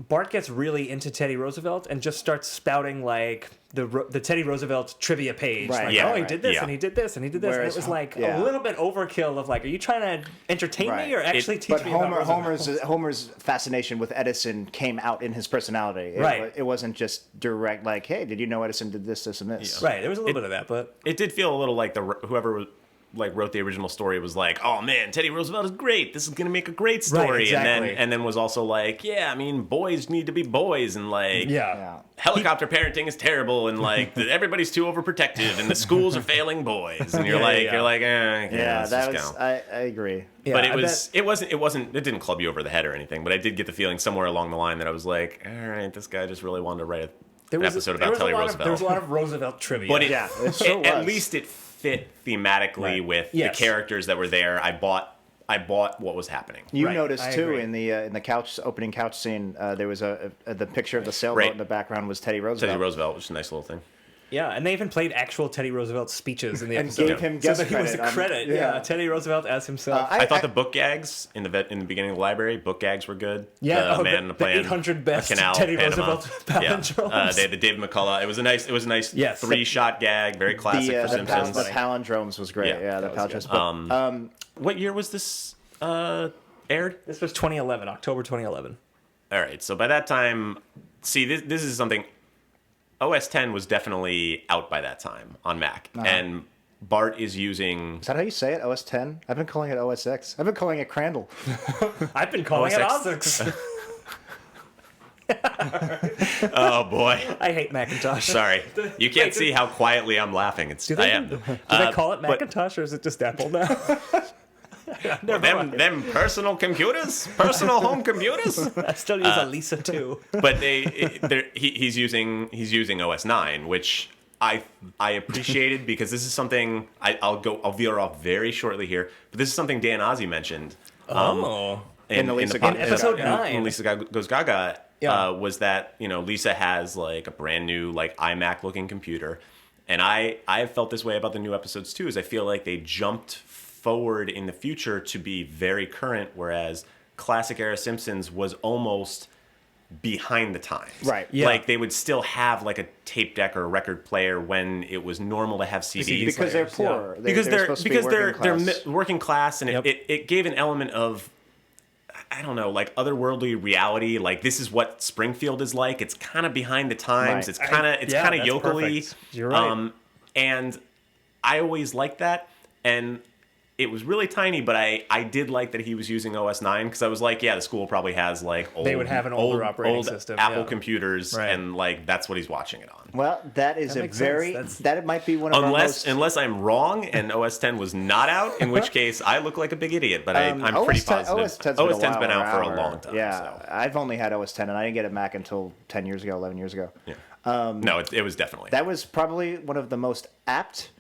Bart gets really into Teddy Roosevelt and just starts spouting like the Teddy Roosevelt trivia page. Right. Like, Yeah. he did this Yeah. and he did this and he did this. Whereas, and it was like yeah. a little bit overkill of like, are you trying to entertain me or actually teach But me about Roosevelt? Homer's fascination with Edison came out in his personality. Right. It wasn't just direct, like, hey, did you know Edison did this, this, and this? Right, there was a little bit of that, but it did feel a little like whoever wrote the original story was like, oh man, Teddy Roosevelt is great. This is gonna make a great story. Right, exactly. And then was also like, yeah, I mean, boys need to be boys, and like, Yeah. helicopter parenting is terrible, and like everybody's too overprotective, and the schools are failing boys, and you're like, Yeah, let's that just was. go. I agree. Yeah, But I it didn't club you over the head or anything. But I did get the feeling somewhere along the line that I was like, all right, this guy just really wanted to write an episode about Teddy Roosevelt. There was a lot of Roosevelt trivia. But it sure was. at least it fit thematically with the characters that were there. I bought what was happening. You Right, noticed I too agree. in the opening couch scene, there was the picture of the sailboat Right. in the background was Teddy Roosevelt. Teddy Roosevelt, which is a nice little thing. Yeah, and they even played actual Teddy Roosevelt speeches in the And episode. gave him so guest that he was a credit. credit. Yeah, Teddy Roosevelt as himself. I thought the book gags in the beginning of the library, book gags were good. Yeah, the man in the plane, 800 best a canal, Teddy Panama. Roosevelt palindromes. They had the David McCullough. It was a nice 3-shot gag, very classic for the Simpsons. palindromes was great. Yeah, the palindromes. But, What year was this aired? This was 2011, October 2011. All right, so by that time, see, this is something. OS 10 was definitely out by that time on Mac, and Bart is using. is that how you say it? OS 10? I've been calling it OS X. I've been calling it Crandall. I've been calling it OS Ozix. Oh boy, I hate Macintosh. sorry, you can't see how quietly I'm laughing. Do they, I am. do they call it but- Macintosh, or is it just Apple now? them personal computers, personal home computers. I still use a Lisa too. But he's using OS 9, which I appreciated because this is something I'll veer off very shortly here. But this is something Dan Ozzie mentioned. In the Lisa Gaga episode yeah. 9. When Lisa Goes Gaga, Yeah. was that Lisa has like a brand new like iMac looking computer, and I have felt this way about the new episodes too. Is I feel like they jumped forward in the future to be very current, whereas classic era Simpsons was almost behind the times. Right. Yeah. Like they would still have like a tape deck or a record player when it was normal to have CDs. Because they're players, poor. Because they're supposed to be working class. working class, and Yep. it gave an element of, I don't know, like otherworldly reality. Like this is what Springfield is like. It's kind of behind the times. Right. It's kind of that's yokely. perfect. You're right. And I always liked that. And it was really tiny, but I did like that he was using OS 9 because I was like, yeah, the school probably has like old, They would have an older operating system, Apple yeah. computers, Right. and like that's what he's watching it on. Well, that is That a makes very sense. that might be one of our most. Unless I'm wrong and OS 10 was not out, in which case I look like a big idiot. But I'm pretty OS 10 positive. OS 10's been out for a around. long time. Yeah, So. I've only had OS 10, and I didn't get a Mac until 10 years ago, 11 years ago. Yeah. No, it was definitely. That was probably one of the most apt,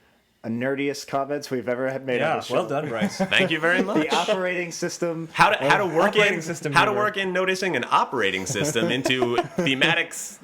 nerdiest comments we've ever had made on Yeah, the show. well done, Bryce. Thank you very much. The operating system. How to work operating in system how to humor. work in noticing an operating system into thematics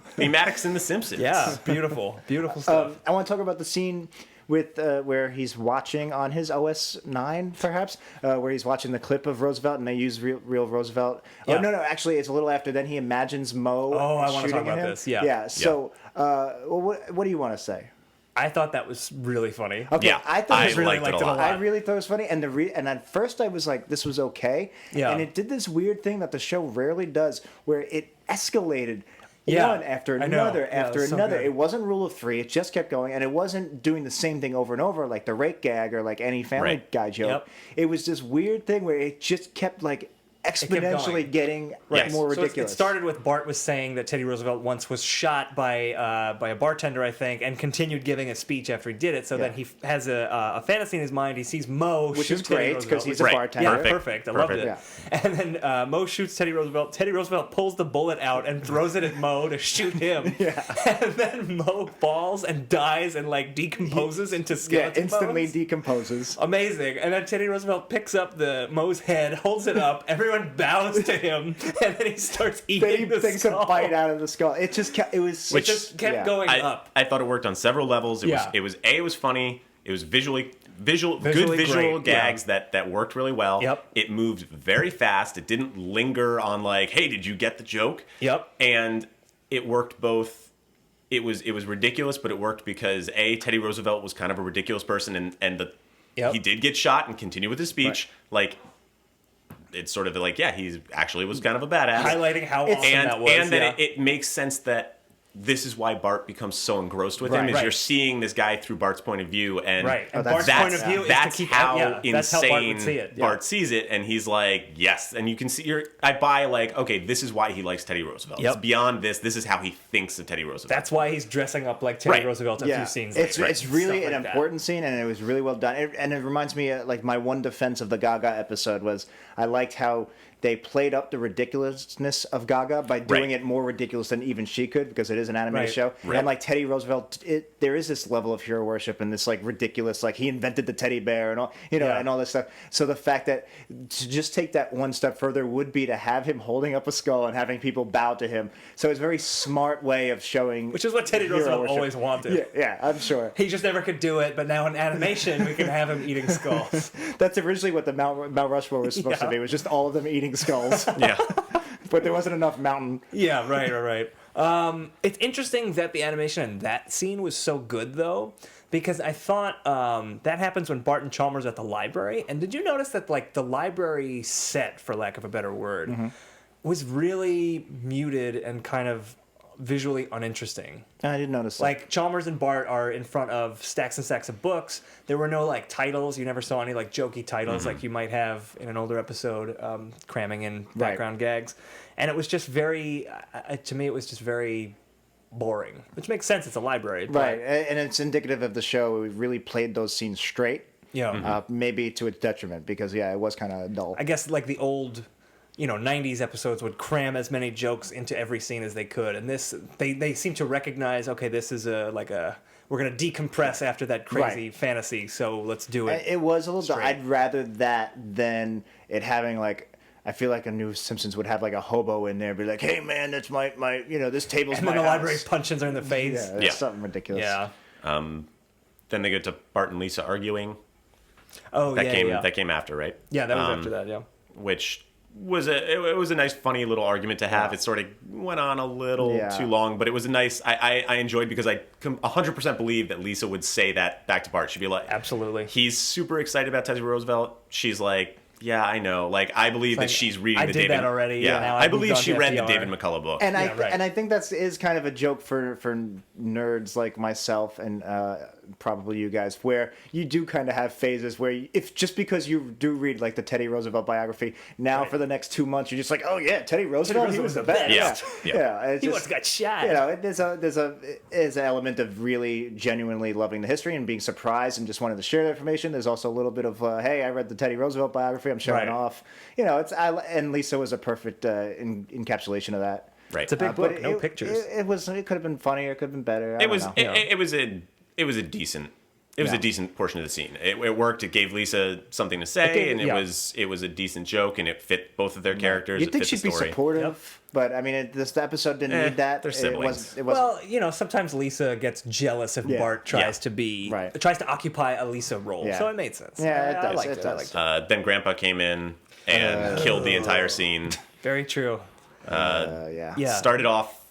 in The Simpsons. Yeah, beautiful stuff. I want to talk about the scene with where he's watching on his OS 9, perhaps, where he's watching the clip of Roosevelt, and they use real Roosevelt. Yeah. Oh, no, actually, it's a little after. Then he imagines Moe. Oh, I wanna shooting talk about at him. this, yeah. Yeah. So, what do you want to say? I thought that was really funny. Okay, Yeah, I thought it was really liked liked it a lot. I really thought it was funny, and and at first I was like, this was okay. Yeah. And it did this weird thing that the show rarely does, where it escalated Yeah, one after I know. another Yeah, it after was so another. good. It wasn't rule of three. It just kept going, and it wasn't doing the same thing over and over like the rake gag or like any Family Right. Guy joke. Yep. It was this weird thing where it just kept like exponentially going. getting Yes. more So ridiculous. it started with Bart was saying that Teddy Roosevelt once was shot by a bartender, I think, and continued giving a speech after he did it. So then he has a fantasy in his mind. He sees Moe Which shoot is Teddy great, Roosevelt, 'cause he's which- a bartender. Yeah, Perfect. perfect. I loved it. Yeah. And then Moe shoots Teddy Roosevelt. Teddy Roosevelt pulls the bullet out and throws it at Moe to shoot him. Yeah. And then Moe falls and dies and like decomposes into yeah, skeleton instantly bones. decomposes. Amazing. And then Teddy Roosevelt picks up the Moe's head, holds it up, everyone bows to him, and then he starts eating Then he the takes skull. a bite out of the skull. It just kept. It was. It just kept yeah. going up. I thought it worked on several levels. It Yeah. was funny. It was good visual great, gags that worked really well. Yep. It moved very fast. It didn't linger on like, hey, did you get the joke? Yep. And it worked both. It was ridiculous, but it worked because Teddy Roosevelt was kind of a ridiculous person, and Yep. he did get shot and continue with his speech. Like, it's sort of like, yeah, he actually was kind of a badass. Highlighting how awesome and that was. and then yeah. it makes sense that this is why Bart becomes so engrossed with him, is you're seeing this guy through Bart's point of view, and And Bart's point of view is that's to keep how that's how Bart would insane see it. Bart sees it, and he's like, yes, and you can see, I buy, like, okay, this is why he likes Teddy Roosevelt. It's beyond this is how he thinks of Teddy Roosevelt. That's why he's dressing up like Teddy Roosevelt a few scenes later. It's really an Stuff like important scene, and it was really well done. And it reminds me, like, my one defense of the Gaga episode was I liked how they played up the ridiculousness of Gaga by doing it more ridiculous than even she could, because it is an animated show. And like Teddy Roosevelt, there is this level of hero worship and this like ridiculous, like he invented the teddy bear and all, and all this stuff. So the fact that to just take that one step further would be to have him holding up a skull and having people bow to him. So it's a very smart way of showing, which is what Teddy Roosevelt always wanted. Yeah, I'm sure. He just never could do it, but now in animation we can have him eating skulls. That's originally what the Mount Rushmore was supposed to be. It was just all of them eating skulls. But there wasn't enough mountain. Right. It's interesting that the animation in that scene was so good, though, because I thought that happens when Bart and Chalmers are at the library. And did you notice that, like, the library set, for lack of a better word, was really muted and kind of visually uninteresting? I didn't notice that. Like, Chalmers and Bart are in front of stacks and stacks of books. There were no, like, titles. You never saw any, like, jokey titles like you might have in an older episode, cramming in background gags. And it was just very, to me, it was just very boring. Which makes sense. It's a library. Right. And it's indicative of the show. We really played those scenes straight. Yeah. Maybe to its detriment, because, it was kind of dull. I guess, like, the old... 90s episodes would cram as many jokes into every scene as they could. And this, they seem to recognize, okay, this is we're going to decompress after that crazy fantasy, so let's do it. It was a little dull. I'd rather that than it having, like, I feel like a new Simpsons would have, like, a hobo in there, be like, hey, man, that's my this table's and my then the house. library punches her in the face. Yeah, something ridiculous. Yeah. Then they get to Bart and Lisa arguing. Oh, That came after, right? Yeah, that was after that, yeah. Which... it was a nice, funny little argument to have. It sort of went on a little too long, but it was a nice. I enjoyed, because I 100% believe that Lisa would say that back to Bart. She'd be like, absolutely. He's super excited about Teddy Roosevelt. She's like, yeah, I know. Like, I believe that she's reading the David. I did that already. Yeah, now I believe she read the FDR. David McCullough book. And I think is kind of a joke for nerds like myself and probably you guys, where you do kind of have phases where if just because you do read like the Teddy Roosevelt biography, now for the next 2 months you're just like, oh yeah, Teddy Roosevelt, he was the best. He once got shot. There's an element of really genuinely loving the history and being surprised and just wanting to share the information. There's also a little bit of hey, I read the Teddy Roosevelt biography, I'm showing off. And Lisa was a perfect encapsulation of that. Right. It's a big book, no pictures. It could have been funnier, it could have been better. It was a decent portion of the scene. It worked. It gave Lisa something to say, and it was a decent joke, and it fit both of their characters. You'd think she'd be supportive, but I mean, this episode didn't need that. They're siblings. Well, sometimes Lisa gets jealous if Bart tries to occupy a Lisa role, so it made sense. Yeah, it does. I liked it. Then Grampa came in and killed the entire scene. Very true. Started off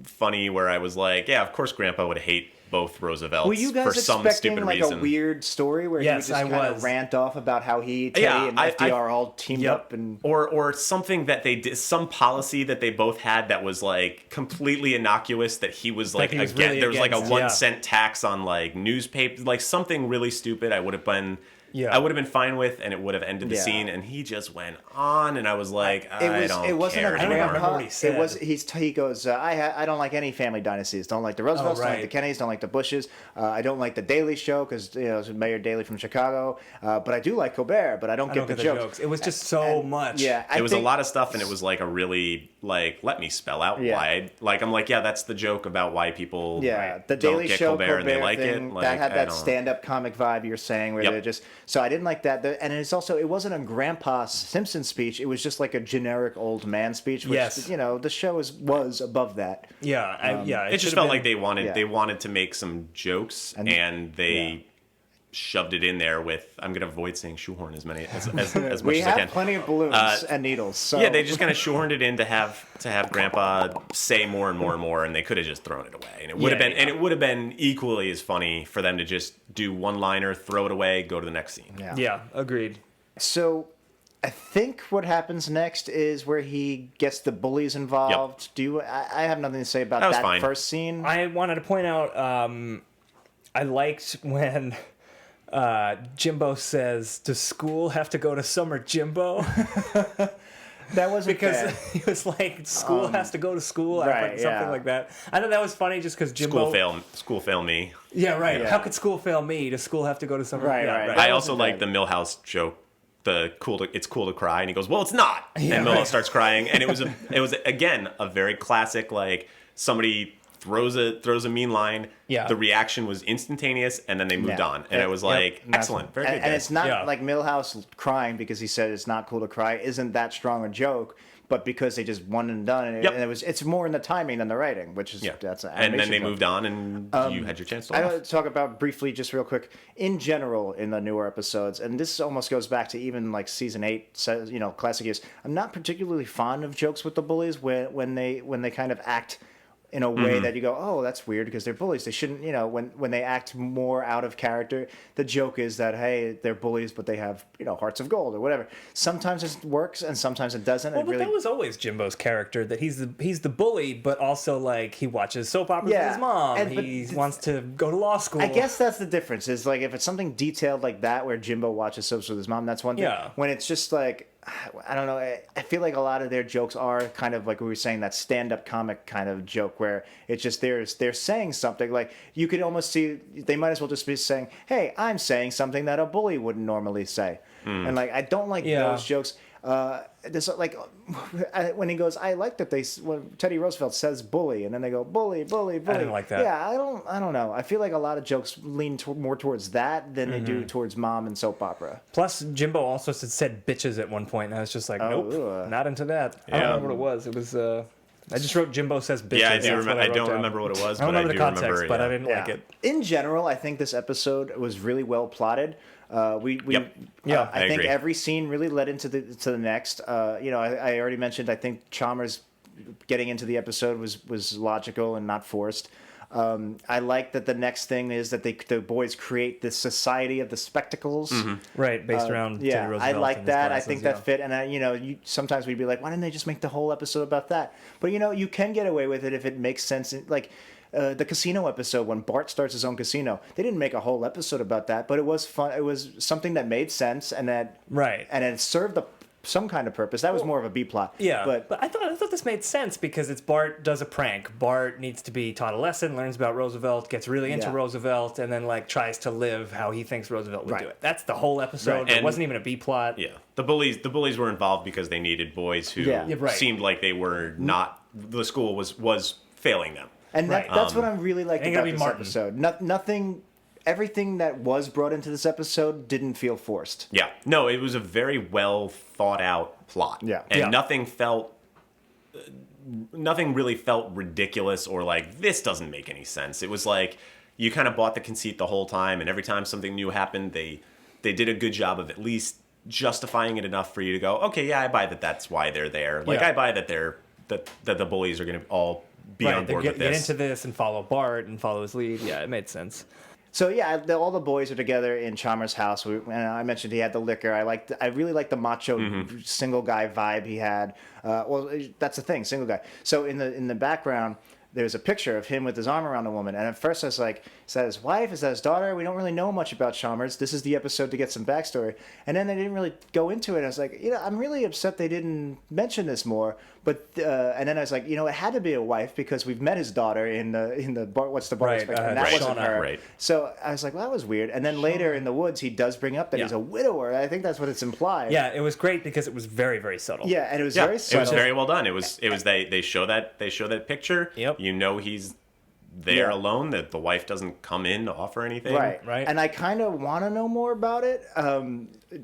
funny, where I was like, yeah, of course Grampa would hate both Roosevelts Were you guys for some stupid like reason. A weird story where he would just kind of rant off about how Teddy and FDR all teamed up and or something that they did, some policy that they both had that was like completely innocuous, that he was like against. Really there was like a 1 cent tax on like newspaper, like something really stupid. I would have been fine with, and it would have ended the scene. And he just went on, and I was like, it wasn't care a Grandpa. He goes, I don't like any family dynasties. Don't like the Roosevelts. Don't like the Kennedys. Don't like the Bushes. I don't like the Daily Show because it's Mayor Daley from Chicago. But I do like Colbert. But I don't get the jokes. It was just so much. Yeah, it was a lot of stuff, and it was like a really like let me spell out why. Like I'm like, that's the joke about why people the don't Daily get Show Colbert and they like thing, it. Like, that had that stand-up comic vibe you're saying, where they're just. So I didn't like that. And it's also, it wasn't a Grandpa Simpson speech. It was just like a generic old man speech. Which, the show was above that. It just felt like they wanted to make some jokes, and they shoved it in there with, I'm going to avoid saying shoehorn as much as I can. We have plenty of balloons and needles. So. Yeah, they just kind of shoehorned it in to have Grandpa say more and more and more, and they could have just thrown it away. And it would have been equally as funny for them to just do one-liner, throw it away, go to the next scene. Yeah, agreed. So I think what happens next is where he gets the bullies involved. Yep. I have nothing to say about That was that fine. first scene. I wanted to point out, I liked when Jimbo says, "Does school have to go to summer, Jimbo?" That wasn't Because bad. he was like, "School has to go to school," or right, like something yeah. like that. I thought that was funny just because Jimbo. School fail me. Yeah, right. Yeah. How could school fail me? Does school have to go to summer? Right, yeah, right. I That also wasn't like bad. the Millhouse joke. It's cool to cry, and he goes, "Well, it's not." Yeah, and Millhouse right. starts crying, and it was again a very classic, like somebody throws a mean line. Yeah. The reaction was instantaneous, and then they moved Yeah. on, and it was like excellent, very good. And guys. it's not Yeah. like Milhouse crying because he said it's not cool to cry isn't that strong a joke, but because they just one and done, and, Yep. it's more in the timing than the writing, which is that's an and then animation they joke. moved on, and you had your chance to I laugh. want to talk about briefly, just real quick, in general in the newer episodes, and this almost goes back to even like season 8, classic years. I'm not particularly fond of jokes with the bullies when they kind of act in a way that you go, oh, that's weird because they're bullies. They shouldn't, when they act more out of character, the joke is that, hey, they're bullies, but they have, hearts of gold or whatever. Sometimes it works and sometimes it doesn't. Well, It but really, that was always Jimbo's character, that he's the bully, but also like he watches soap operas Yeah, with his mom. but He wants to go to law school. I guess that's the difference. Is like if it's something detailed like that, where Jimbo watches soaps with his mom, that's one thing. Yeah. When it's just like, I don't know, I feel like a lot of their jokes are kind of like we were saying, that stand-up comic kind of joke where it's just they're saying something like you could almost see they might as well just be saying, "Hey, I'm saying something that a bully wouldn't normally say," and like I don't like Yeah. those jokes. There's like when he goes, I like that when Teddy Roosevelt says bully, and then they go bully, bully, bully. didn't like that. Yeah, I don't know. I feel like a lot of jokes lean more towards that than they Mm-hmm. do towards mom and soap opera. Plus, Jimbo also said bitches at one point, and I was just like, nope, ew. not into that. I don't Yeah. remember what it was. It was, I just wrote Jimbo says bitches. Yeah, I That's do what remember. I wrote don't down. remember what it was, I don't but I remember do the context, remember. but I yeah. didn't like it. In general, I think this episode was really well plotted. We Yep. Yeah, I think agree. every scene really led into the next. I already mentioned. I think Chalmers getting into the episode was logical and not forced. I like that the next thing is that the boys create this society of the spectacles. Right, based around Teddy Yeah, Roosevelt I and like his that. I glasses, think yeah. that fit. And sometimes we'd be like, why didn't they just make the whole episode about that? But you can get away with it if it makes sense. Like the casino episode when Bart starts his own casino, they didn't make a whole episode about that, but it was fun. It was something that made sense and that Right. and it served some kind of purpose. That was more of a B plot. Yeah, but I thought this made sense because it's Bart does a prank. Bart needs to be taught a lesson, learns about Roosevelt, gets really into Yeah. Roosevelt, and then like tries to live how he thinks Roosevelt would do Right. it. That's the whole episode. Right. It And- wasn't even a B plot. Yeah, the bullies were involved because they needed boys who Yeah. Yeah, right. seemed like they were not. The school was failing them. And Right. that's what I really liked Ain't about gonna be this Martin. episode. Nothing, everything that was brought into this episode didn't feel forced. Yeah, no, it was a very well thought out plot. Yeah. and Yeah. nothing really felt ridiculous or like this doesn't make any sense. It was like you kind of bought the conceit the whole time, and every time something new happened, they did a good job of at least justifying it enough for you to go, okay, yeah, I buy that. That's why they're there. Like Yeah. I buy that that the bullies are going to all be on Right, board with get this. into this and follow Bart and follow his lead. Yeah, it made sense. So yeah, all the boys are together in Chalmers' house. And I mentioned he had the liquor. I really liked the macho single guy vibe he had. Well, that's the thing, single guy. So in the background, there's a picture of him with his arm around a woman. And at first I was like, is that his wife? Is that his daughter? We don't really know much about Chalmers. This is the episode to get some backstory. And then they didn't really go into it. I was like, I'm really upset they didn't mention this more. But and then I was like, it had to be a wife because we've met his daughter in the bar, what's the bar? Right, Spectrum, and that right, wasn't her. right. So I was like, well, that was weird. And then later in the woods, he does bring up that Yeah. he's a widower. I think that's what it's implied. Yeah, it was great because it was very, very subtle. Yeah, and it was Yeah, very it subtle. was very well done. It was they show that picture. Yep. He's there Yeah. alone. That the wife doesn't come in to offer anything. Right. Right. And I kind of want to know more about it,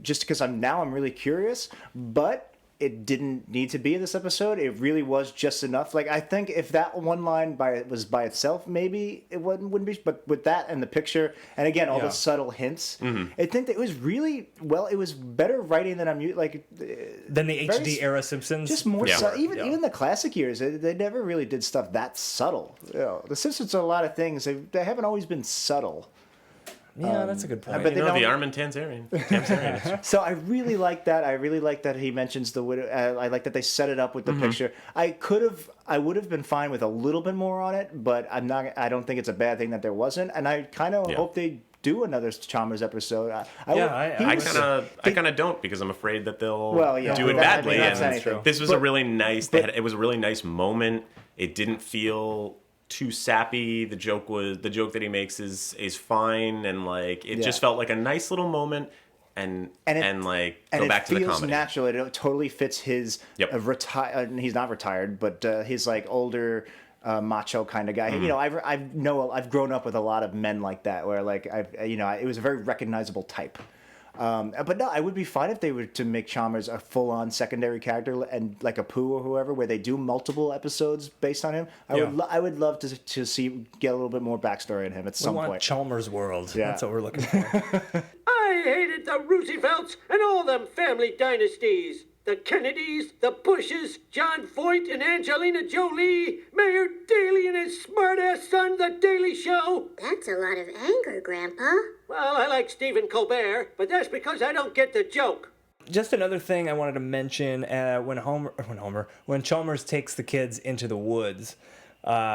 just because I'm really curious. But it didn't need to be in this episode. It really was just enough. Like I think if that one line was by itself, maybe it wouldn't be. But with that and the picture, and again all Yeah. the subtle hints, I think that it was really well. It was better writing than I'm like. Then the Very HD era Simpsons. Just more Yeah. even the classic years, they never really did stuff that subtle. The Simpsons are a lot of things. They haven't always been subtle. Yeah, that's a good point. But You they know, the don't- Armin Tamzarian. So I really like that. I really like that he mentions the widow. I like that they set it up with the picture. I would have been fine with a little bit more on it, but I don't think it's a bad thing that there wasn't. And I kind of hope they do another Chalmers episode. I kind of don't, because I'm afraid that they'll do it I badly. mean, that's and anything. this was a really nice. It was a really nice moment. It didn't feel too sappy. The joke that he makes is fine, and like it just felt like a nice little moment. And go back to the comedy. It feels natural. It totally fits his he's not retired, but his like older macho kind of guy. You know, I've grown up with a lot of men like that, where like it was a very recognizable type. But no, I would be fine if they were to make Chalmers a full-on secondary character, and like a Pooh or whoever, where they do multiple episodes based on him. I would love to get a little bit more backstory on him at some point. Chalmers World. Yeah. That's what we're looking for. I hated the Roosevelts and all them family dynasties. The Kennedys, the Bushes, John Voight and Angelina Jolie, Mayor Daley and his smart-ass son, The Daily Show. That's a lot of anger, Grandpa. Well, I like Stephen Colbert, but that's because I don't get the joke. Just another thing I wanted to mention, when Chalmers takes the kids into the woods,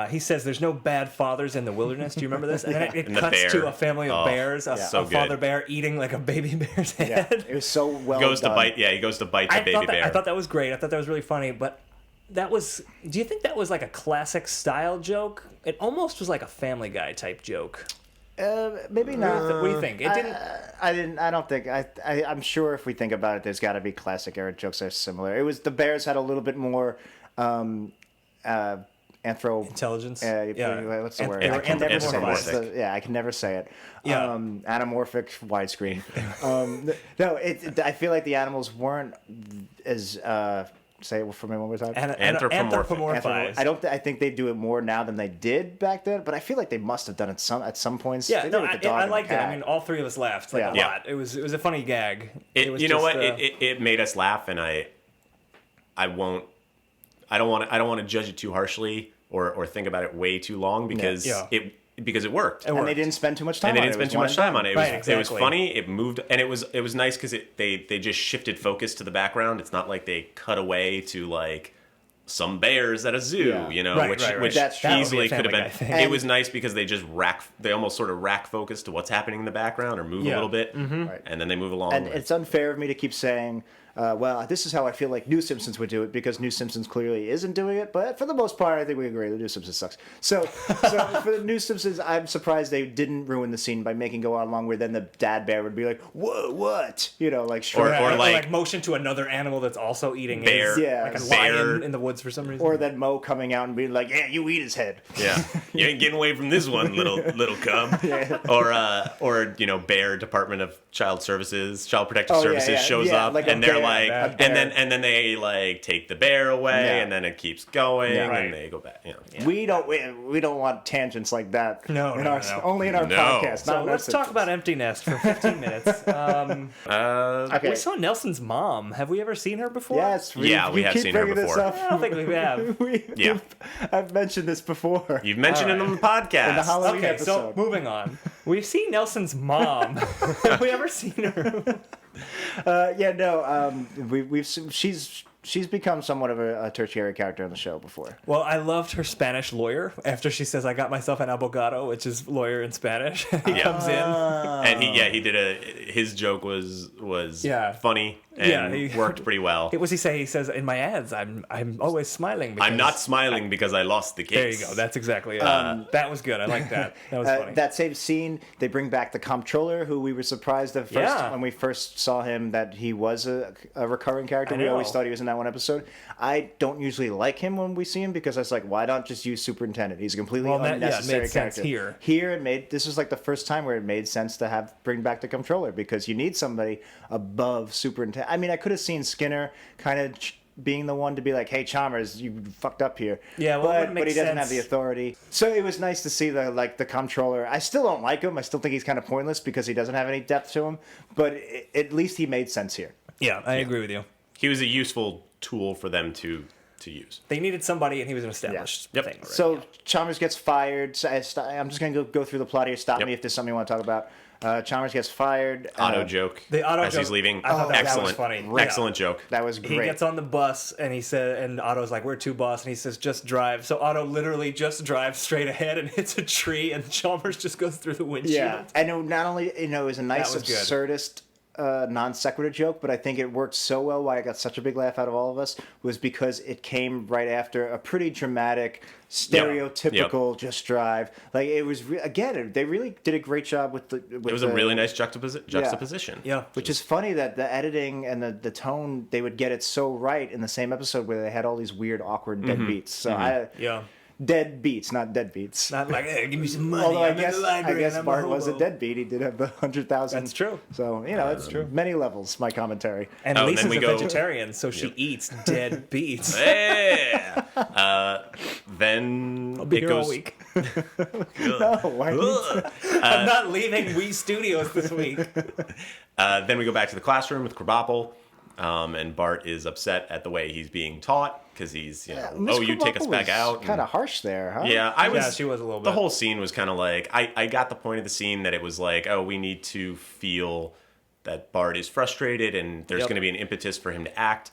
he says there's no bad fathers in the wilderness. Do you remember this? And then it And the cuts bear. to a family of bears, a so father good. bear eating like a baby bear's head. Yeah, it was so well He goes done. to bite the baby bear. I thought that was great. I thought that was really funny. But do you think that was like a classic style joke? It almost was like a Family Guy type joke. Maybe not. What do you think? It didn't. I don't think. I'm sure if we think about it, there's got to be classic era jokes that are similar. It was the Bears had a little bit more Intelligence. What's the word? They were I can never say anthropomorphic. it. I can never say it. Yeah. Anamorphic widescreen. No, I feel like the animals weren't as. Say it for me one more time. Anthropomorphized. I think they do it more now than they did back then. But I feel like they must have done it at some points. Yeah, They no, did it with the dog I and the liked it. I cat. mean, all three of us laughed a lot. It was a funny gag. You know what? It made us laugh, and I don't want to judge it too harshly or think about it way too long, because it worked. And they didn't spend too much time on it. And they didn't spend too much time on it. It was Right, funny. It moved, and it was nice because they just shifted focus to the background. It's not like they cut away to like some bears at a zoo, which That would be easily a could have Family been. Guy thing. It was nice because they almost sort of rack focus to what's happening in the background, or move a little bit, and then they move along. And it's unfair of me to keep saying, well, this is how I feel like New Simpsons would do it, because New Simpsons clearly isn't doing it. But for the most part, I think we agree the New Simpsons sucks. So for the New Simpsons, I'm surprised they didn't ruin the scene by making go on along where then the dad bear would be like, whoa, what? Or like motion to another animal that's also eating bear, like a lion in the woods for some reason. Or then Mo coming out and being like, yeah, you eat his head. Yeah, you ain't getting away from this one, little cub. Or Bear Department of Child Protective Services shows up, like and a they're bear, like, a and then they like take the bear away, and then it keeps going, right. and they go back. We don't want tangents like that. No. Only in our podcast. So let's talk about Empty Nest for 15 minutes. Okay. We saw Nelson's mom. Have we ever seen her before? Yes. we have keep seen her bringing this before. up. I don't think we have. Yeah. I've mentioned this before. You've mentioned it on the podcast. In the Halloween Okay, episode. so moving on. We've seen Nelson's mom. Have we ever seen her? She's become somewhat of a tertiary character on the show before. Well, I loved her Spanish lawyer after she says, I got myself an abogado, which is lawyer in Spanish. He comes in. And he did his joke was funny and worked pretty well. What was he say? He says, in my ads, I'm always smiling. Because I'm not smiling because I lost the case. There you go. That's exactly it. That was good. I like that. That was funny. That same scene, they bring back the comptroller, who we were surprised at first when we first saw him that he was a recurring character. We always thought he was in that one episode. I don't usually like him when we see him, because I was like, why not just use superintendent? He's a completely unnecessary it made sense character. here. This was like the first time where it made sense to bring back the comptroller, because you need somebody above superintendent. I mean, I could have seen Skinner kind of being the one to be like, hey, Chalmers, you fucked up here. Yeah, well, but he doesn't have the authority. So it was nice to see the comptroller. I still don't like him. I still think he's kind of pointless because he doesn't have any depth to him. But at least he made sense here. Yeah, I agree with you. He was a useful tool for them to use. They needed somebody, and he was an established thing already. So Chalmers gets fired. So I'm just going to go through the plot here. Stop me if there's something you want to talk about. Chalmers gets fired. Auto joke. The auto as joke. he's leaving. I thought that was Excellent. funny. Excellent joke. That was He great. gets on the bus and he said, and Otto's like, "Where to, boss?" And he says, "Just drive." So Otto literally just drives straight ahead and hits a tree, and Chalmers just goes through the windshield. Yeah, and not only it was a nice That was good. absurdist non sequitur joke, but I think it worked so well. Why I got such a big laugh out of all of us was because it came right after a pretty dramatic, stereotypical just drive. Like it was again, they really did a great job with the. With It was a really nice juxtaposition. Yeah. Which is funny that the editing and the tone, they would get it so right in the same episode where they had all these weird, awkward dead beats. So Yeah. dead beats, not dead beats. Not like, "Hey, give me some money. Although I I'm in guess the library and I'm a Bart was a hobo." deadbeat. He did have the 100,000. That's true. So it's true. Many levels. My commentary. And Oh, and Lisa's then we a go- vegetarian, so she eats dead beets. Yeah. Then I'll be it here goes. all week. No, why? I'm not leaving Wii Studios this week. Then we go back to the classroom with Krabappel, and Bart is upset at the way he's being taught because he's, you take us back out. Kind of harsh there, huh? Yeah, she was a little The bit. whole scene was kind of like I got the point of the scene that it was like, oh, we need to feel that Bart is frustrated and there's Yep. going to be an impetus for him to act.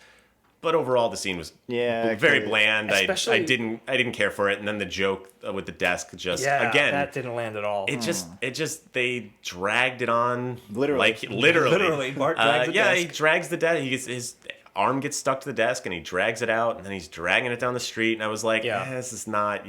But overall, the scene was Yeah, very clearly. bland. I Especially- didn't care for it. And then the joke with the desk just Yeah, again. that didn't land at all. It just they dragged it on Literally. literally. Bart drags the yeah, desk. he drags the desk. His arm gets stuck to the desk and he drags it out and then he's dragging it down the street and I was like, Yeah. this is not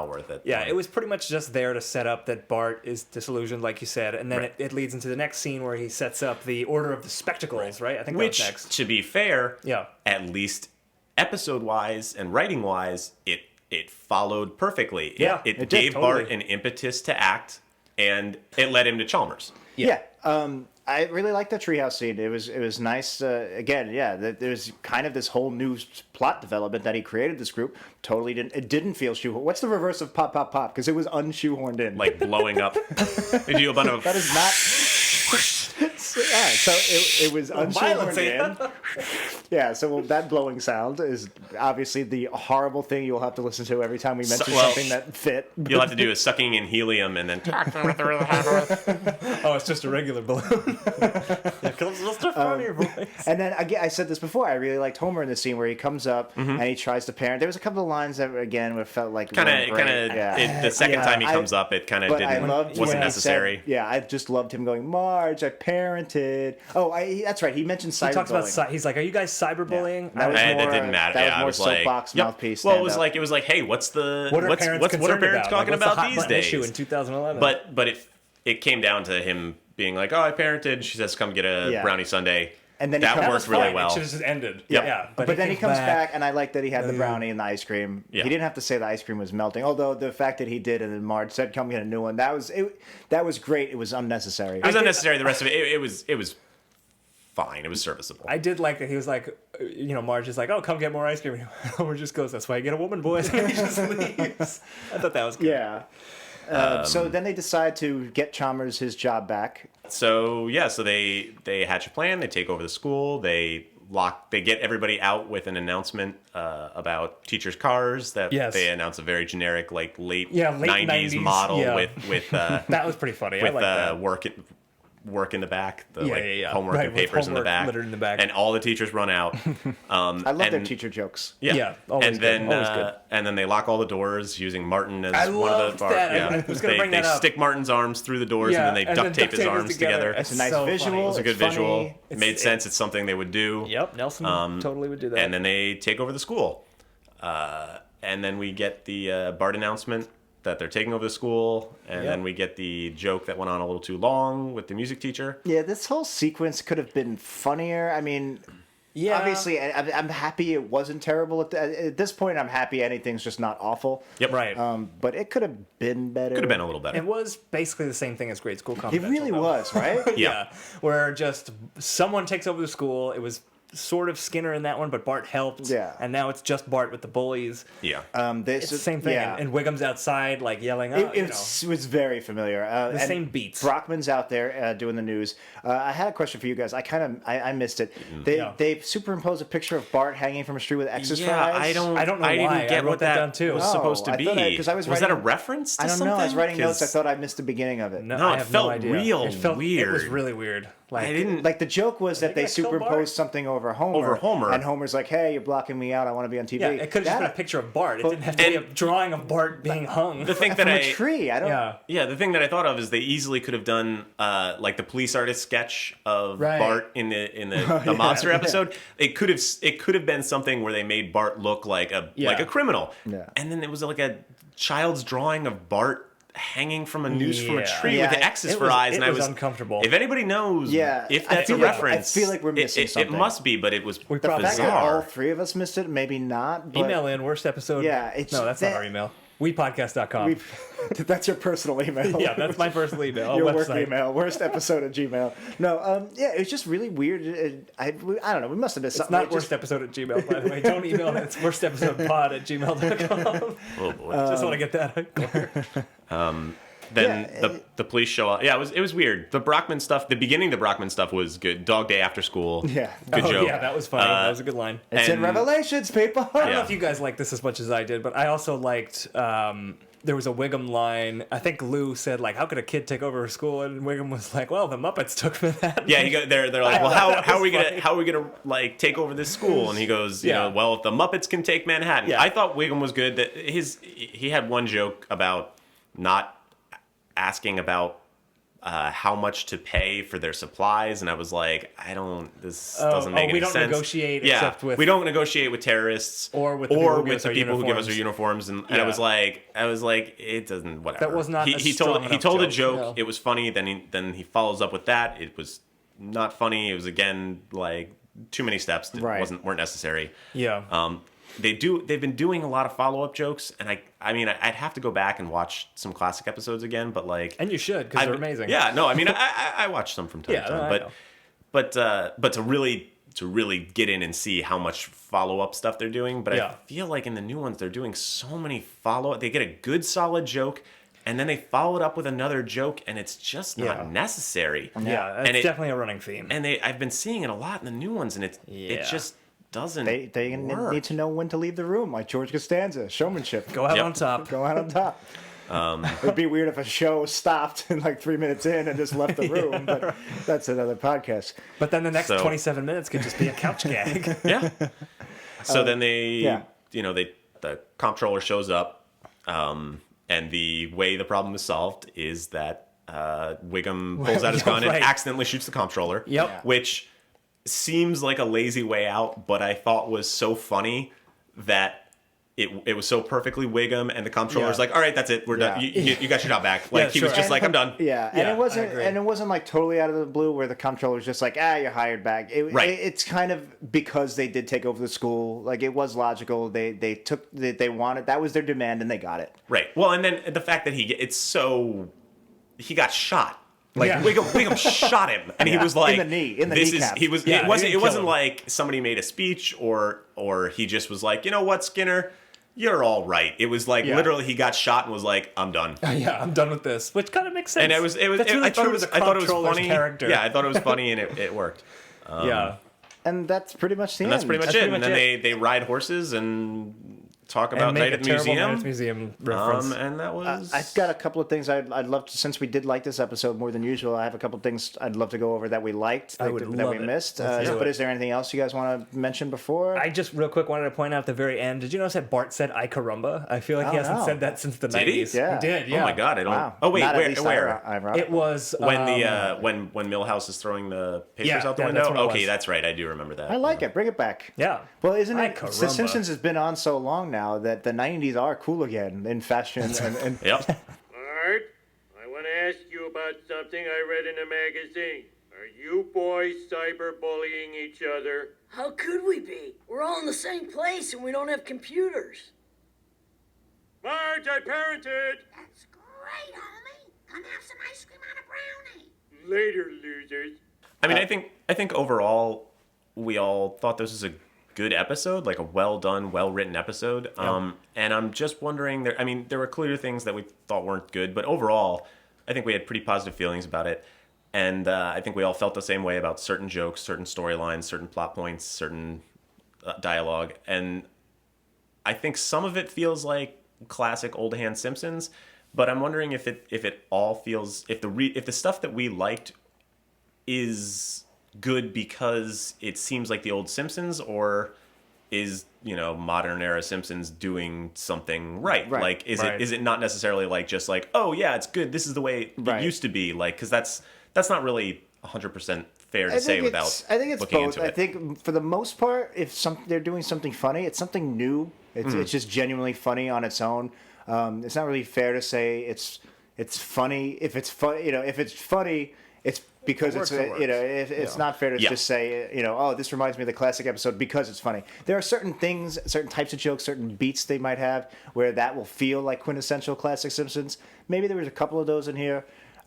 worth it. Yeah, it was pretty much just there to set up that Bart is disillusioned, like you said, and then Right. it leads into the next scene where he sets up the Order of the Spectacles, right? I think Which, that's next. to be fair, Yeah. at least episode wise and writing wise, it followed perfectly. Yeah, it it did, gave Bart totally. an impetus to act and it led him to Chalmers. Yeah. I really liked the treehouse scene. It was nice. Again, there's kind of this whole new plot development that he created this group. Totally didn't. It didn't feel shoehorned. What's the reverse of pop, pop, pop? Because it was unshoehorned in. Like blowing up. They do a bunch of that is not. So it was violence, unshoehorned in. Yeah. So that blowing sound is obviously the horrible thing you'll have to listen to every time we mention something that fit. You'll have to do a sucking in helium and then Oh, it's just a regular balloon. It's just a funny voice. And then again, I said this before. I really liked Homer in the scene where he comes up Mm-hmm. and he tries to parent. There was a couple of lines that again felt like kind weren't of great. the second time he comes up, it kind of But I loved wasn't when he necessary. said, I just loved him going, Marge, I parented. Oh, that's right. He mentioned cyberbullying. He talks about he's like, "Are you guys cyberbullying?" That was that more, didn't matter. That Yeah, I was was more like, soapbox yep. mouthpiece. Well, it was stand-up. like, hey, what's What are parents what are concerned parents about? talking Like, what's about the hot these button days? issue in 2011. But it came down to him being like, oh, I parented. She says, come get a brownie sundae. And then he that comes- worked really Fine, well. It should have just ended. Yep. Yeah, But then he came comes back, and I like that he had the Yeah. brownie and the ice cream. Yeah. He didn't have to say the ice cream was melting, although the fact that he did, and then Marge said, "Come get a new one." That was great. It was unnecessary. It was unnecessary. The rest of it was fine. It was serviceable. I did like that he was like, Marge is like, "Oh, come get more ice cream." And Homer just goes, "That's why I get a woman, boys." And he just leaves. I thought that was good. Yeah. So then they decide to get Chalmers his job back. So they hatch a plan. They take over the school. They get everybody out with an announcement about teachers' cars. That Yes. they announce a very generic late late 90s 90s, model yeah. with That was pretty funny. I with like that. work in the back, the Yeah. homework Right, and with papers in the homework back, littered in the back. and all the teachers run out. I love their teacher jokes. Yeah, always and good, then always good. and then they lock all the doors using Martin as I one of loved the that. Yeah, I was gonna they, bring they that up. stick Martin's arms through the doors Yeah, and then they and duct then tape his duct tape arms us together. together. It's a nice so visual. funny. It's a good funny. visual. It's- Made sense. It's something they would do. Yep, Nelson totally would do that. And then they take over the school. And then we get the Bart announcement that they're taking over the school. And Yep. then we get the joke that went on a little too long with the music teacher. Yeah, this whole sequence could have been funnier. I mean, yeah, obviously, I'm happy it wasn't terrible. At this point, I'm happy anything's just not awful. Yep. right. But it could have been better. Could have been a little better. It was basically the same thing as Grade School It Confidential. really though. was, right? Yeah. Where just someone takes over the school. It was sort of Skinner in that one, but Bart helped. Yeah. And now it's just Bart with the bullies. Yeah. It's the same thing. Yeah. And Wiggum's outside, like, yelling, It was very familiar. The and same beats. Brockman's out there doing the news. I had a question for you guys. I missed it. They superimposed a picture of Bart hanging from a tree with X's for eyes. I don't know I why. didn't get I wrote what that down, too. was Oh, supposed to I be. thought because I was that a writing- reference to I don't something? know. I was writing notes. I 'Cause- thought I missed the beginning of it. No, No, I it have felt no idea. real It was weird. really weird. Like, I didn't. Like the joke was that they gonna kill Bart? superimposed something over Homer. And Homer's like, "Hey, you're blocking me out. I want to be on TV." Yeah, it could have just been a picture of Bart. It didn't have to be a drawing of Bart being hung. The thing from that a tree. I don't. Yeah. the thing that I thought of is they easily could have done like the police artist sketch of Right. Bart in the monster episode. It could have been something where they made Bart look like a criminal. Yeah. And then it was like a child's drawing of Bart hanging from a noose from a tree with the X's for eyes, and I was uncomfortable. If anybody knows if that's a reference, I feel like we're missing something. It must be, but it was The fact that bizarre. all three of us missed it, maybe not. But Email in, worst episode. Yeah, no, that's not our email. WePodcast.com. That's your personal email. Yeah, that's my personal email. Your website. work email, worst episode at Gmail. No, it's just really weird. I don't know. We must have missed It's something. not worst episode at Gmail, by the way. Don't email it. It's worstepisodepod@gmail.com. Oh boy. Just want to get that out clear. Then the police show up. Yeah, it was weird. The Brockman stuff, the beginning of the Brockman stuff was good. Dog Day After School. Yeah. Good joke. Yeah, that was funny. That was a good line. It's in And- Revelations, people. I don't know if you guys liked this as much as I did, but I also liked. There was a Wiggum line. I think Lou said, like, "How could a kid take over a school?" And Wiggum was like, "Well, the Muppets took me that." Yeah, they're like, well, how are we gonna like take over this school? And he goes, you know, well, if the Muppets can take Manhattan. Yeah. I thought Wiggum was good. That he had one joke about not asking about how much to pay for their supplies, and I was like, this doesn't make any we don't sense. negotiate Yeah, except with we don't negotiate with terrorists or with the people who give us the our people who give us our uniforms. uniforms, and I was like, it doesn't. Whatever. That was not a He strong told enough a joke, joke. no. It was funny. Then he follows up with that. It was not funny. It was again like too many steps that weren't necessary. Yeah. They've been doing a lot of follow-up jokes, and I mean I'd have to go back and watch some classic episodes again, but like, and you should, because they're amazing. Yeah, no, I mean I watch some from time to time, but to really get in and see how much follow-up stuff they're doing, but I feel like in the new ones they're doing so many follow-up. They get a good solid joke, and then they follow it up with another joke, and it's just not necessary. Yeah, it's definitely a running theme. And I've been seeing it a lot in the new ones, and it just doesn't They work. need to know when to leave the room, like George Costanza, showmanship. Go out on top. Go out on top. It'd be weird if a show stopped in like 3 minutes in and just left the room, but that's another podcast. But then the next 27 minutes could just be a couch gag. Yeah. So then the comptroller shows up, and the way the problem is solved is that Wiggum pulls out his gun and accidentally shoots the comptroller. Yep. Which seems like a lazy way out, but I thought was so funny that it was so perfectly Wiggum, and the comptroller's like, all right, that's it, we're done. You got your job back. Like he was just like, I'm done. Yeah, and it wasn't like totally out of the blue where the comptroller's just like, you're hired back. It's kind of because they did take over the school. Like it was logical. They wanted, that was their demand, and they got it. Right. Well, and then the fact that he got shot. Like Wiggum shot him, and he was like, in the kneecap. It wasn't like somebody made a speech or he just was like, you know what, Skinner, you're all right. It was like literally he got shot and was like, I'm done. Yeah, I'm done with this, which kind of makes sense. And I thought it was funny. Character. Yeah, I thought it was funny, and it worked. And that's pretty much the end. That's pretty much it. And then they ride horses and talk about Night at the Museum. Reference. And that was... I've got a couple of things I'd love to, since we did like this episode more than usual, I have a couple of things I'd love to go over that we liked, that we missed. But is there anything else you guys want to mention before? I just real quick wanted to point out at the very end, did you notice that Bart said "I caramba"? I feel like he hasn't said that since the 90s. He? Yeah. He did, yeah. Oh my God, I don't... Wow. Oh wait, Not where? It was... When when Milhouse is throwing the papers out the window? Okay, that's right, I do remember that. I like it. Bring it back. Yeah. Well, isn't it... caramba. The Simpsons has been on so long now that the 90s are cool again in fashion. and Yep. Art, I want to ask you about something I read in a magazine. Are you boys cyberbullying each other? How could we be? We're all in the same place and we don't have computers. Marge, I parented! That's great, homie. Come have some ice cream on a brownie. Later, losers. I mean, I think overall, we all thought this was a good episode, like a well done, well written episode. And I'm just wondering, there were clear things that we thought weren't good, but overall, I think we had pretty positive feelings about it. And I think we all felt the same way about certain jokes, certain storylines, certain plot points, certain dialogue. And I think some of it feels like classic old hand Simpsons, but I'm wondering if it all feels, if the stuff that we liked is good because it seems like the old Simpsons, or is modern era Simpsons doing something right? Like is it not necessarily like just like, oh yeah, it's good, this is the way it used to be, like, because that's not really 100% fair to say without I think it's looking both. into it. I think for the most part, if they're doing something funny, it's something new. It's just genuinely funny on its own. It's not really fair to say it's funny if it's fun. If it's funny, it's because it's not fair to just say oh, this reminds me of the classic episode because it's funny. There are certain things, certain types of jokes, certain beats they might have where that will feel like quintessential classic Simpsons. Maybe there was a couple of those in here.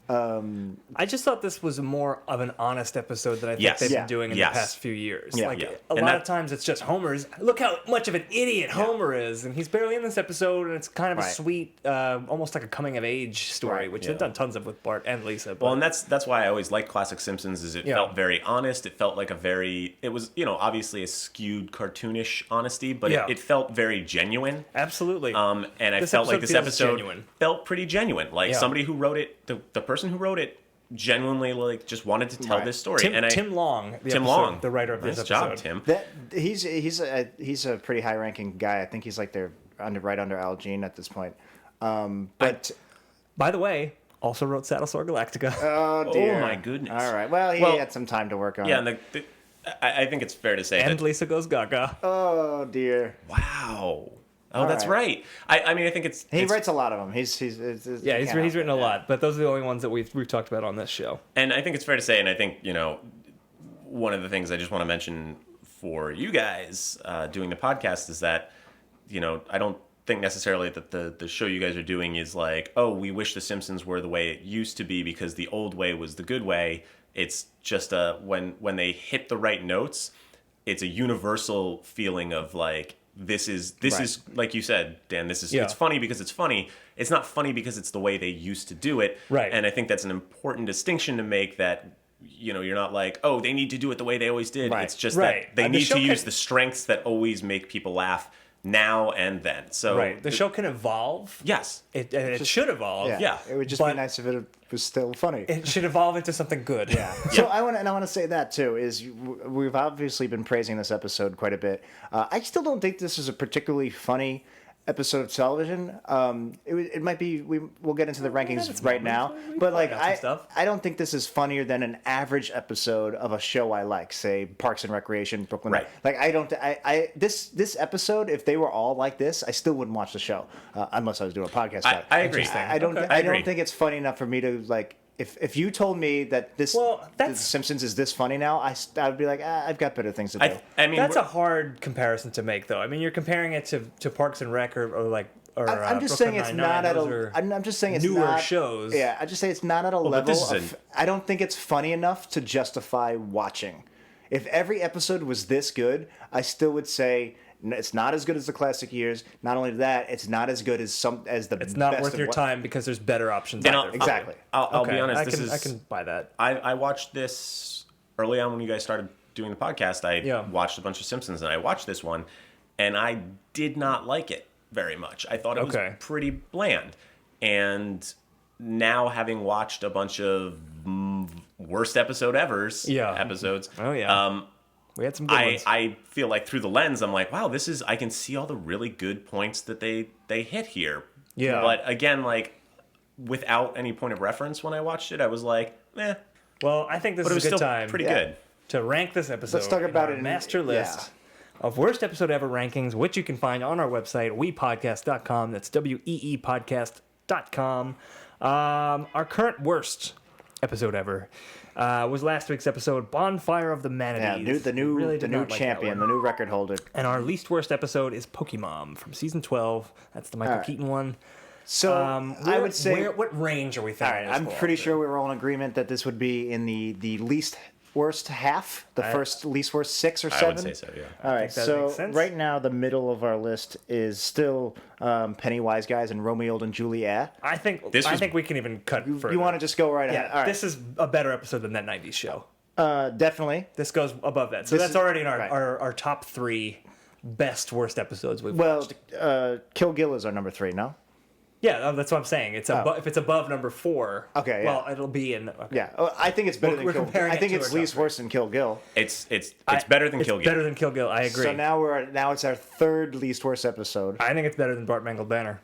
I just thought this was more of an honest episode that I think they've been doing in the past few years. A lot of times it's just Homer's, look how much of an idiot Homer is, and he's barely in this episode, and it's kind of a sweet, almost like a coming of age story, which they've done tons of with Bart and Lisa. But. Well, and that's why I always liked classic Simpsons, is it felt very honest. It felt like it was obviously a skewed cartoonish honesty, but it felt very genuine. Absolutely. And I felt like this episode felt pretty genuine. Like somebody who wrote it, the person who wrote it genuinely like just wanted to tell this story. Tim Long, the writer of this episode. Nice job, Tim. He's a pretty high ranking guy. I think he's like right under Al Jean at this point. But by the way, also wrote Battlestar Galactica. Oh dear! Oh my goodness! All right. Well, he had some time to work on. Yeah, and I think it's fair to say and Lisa Goes Gaga. Oh dear! Wow. Oh, that's right. I mean, I think he writes a lot of them. He's written a lot, but those are the only ones that we've talked about on this show. And I think it's fair to say, and I think one of the things I just want to mention for you guys doing the podcast is that I don't think necessarily that the show you guys are doing is like, oh, we wish The Simpsons were the way it used to be because the old way was the good way. It's just when they hit the right notes, it's a universal feeling of like, this is like you said, Dan, it's funny because it's funny. It's not funny because it's the way they used to do it. Right. And I think that's an important distinction to make, that you're not like, oh, they need to do it the way they always did. Right. It's just that they need to use the strengths that always make people laugh now and then. So the show can evolve. Yes. It should evolve. Yeah. It would just be nice if it was still funny. It should evolve into something good. Yeah. So I want to say that too, is we've obviously been praising this episode quite a bit. I still don't think this is a particularly funny episode of television. It might be. We'll get into the rankings right now, but like I don't think this is funnier than an average episode of a show I like, say Parks and Recreation, Brooklyn. Right. Like I don't. This episode, if they were all like this, I still wouldn't watch the show unless I was doing a podcast. I agree. I don't think it's funny enough for me to like. If you told me that The Simpsons is this funny now, I would be like, I've got better things to do. I mean, that's a hard comparison to make, though. I mean, you're comparing it to Parks and Rec I'm just saying it's not at a. I'm just saying it's newer not, shows. Yeah, I just say it's not at a level of. I don't think it's funny enough to justify watching. If every episode was this good, I still would say. It's not as good as the classic years. Not only that, it's not as good as the. It's not worth your time because there's better options out there. Exactly. I'll be honest. I can buy that. I watched this early on when you guys started doing the podcast. I watched a bunch of Simpsons, and I watched this one, and I did not like it very much. I thought it was pretty bland. And now, having watched a bunch of worst episode evers episodes, we had some good ones. I feel like through the lens, I'm like, wow, I can see all the really good points that they hit here. Yeah. But again, like, without any point of reference when I watched it, I was like, eh. Well, I think this is a good time. Pretty good. To rank this episode. Let's talk about it. Master list of worst episode ever rankings, which you can find on our website, weepodcast.com. That's weepodcast.com. Our current worst episode ever was last week's episode, Bonfire of the Manatees. Yeah, the new champion, the new record holder. And our least worst episode is Pokemon from season 12. That's the Michael Keaton one. So I would say, what range are we thinking? All right, I'm pretty sure we were all in agreement that this would be in the least worst half, the first least worst 6 or 7. I would say so, yeah. All right, that so makes sense. right now the middle of our list is still Pennywise Guys and Romeo and Juliet. I think we can even cut further. You want to just go right ahead? Yeah, All right. this is a better episode than that 90s show. Definitely. This goes above that. So This that's is- already in right. our top 3 best worst episodes we've Well, watched. Kill Gill is our number 3, no? Yeah, that's what I'm saying. It's if it's above number 4, Okay, yeah. well, it'll be in. Okay. Yeah, I think it's better We're than Kill Gill. comparing I it think to it's our top least 3. worse than Kill Gill. It's better than Kill Gill. Better than Kill Gill. I agree. So now it's our 3rd least worst episode. I think it's better than Bart Mangled Banner.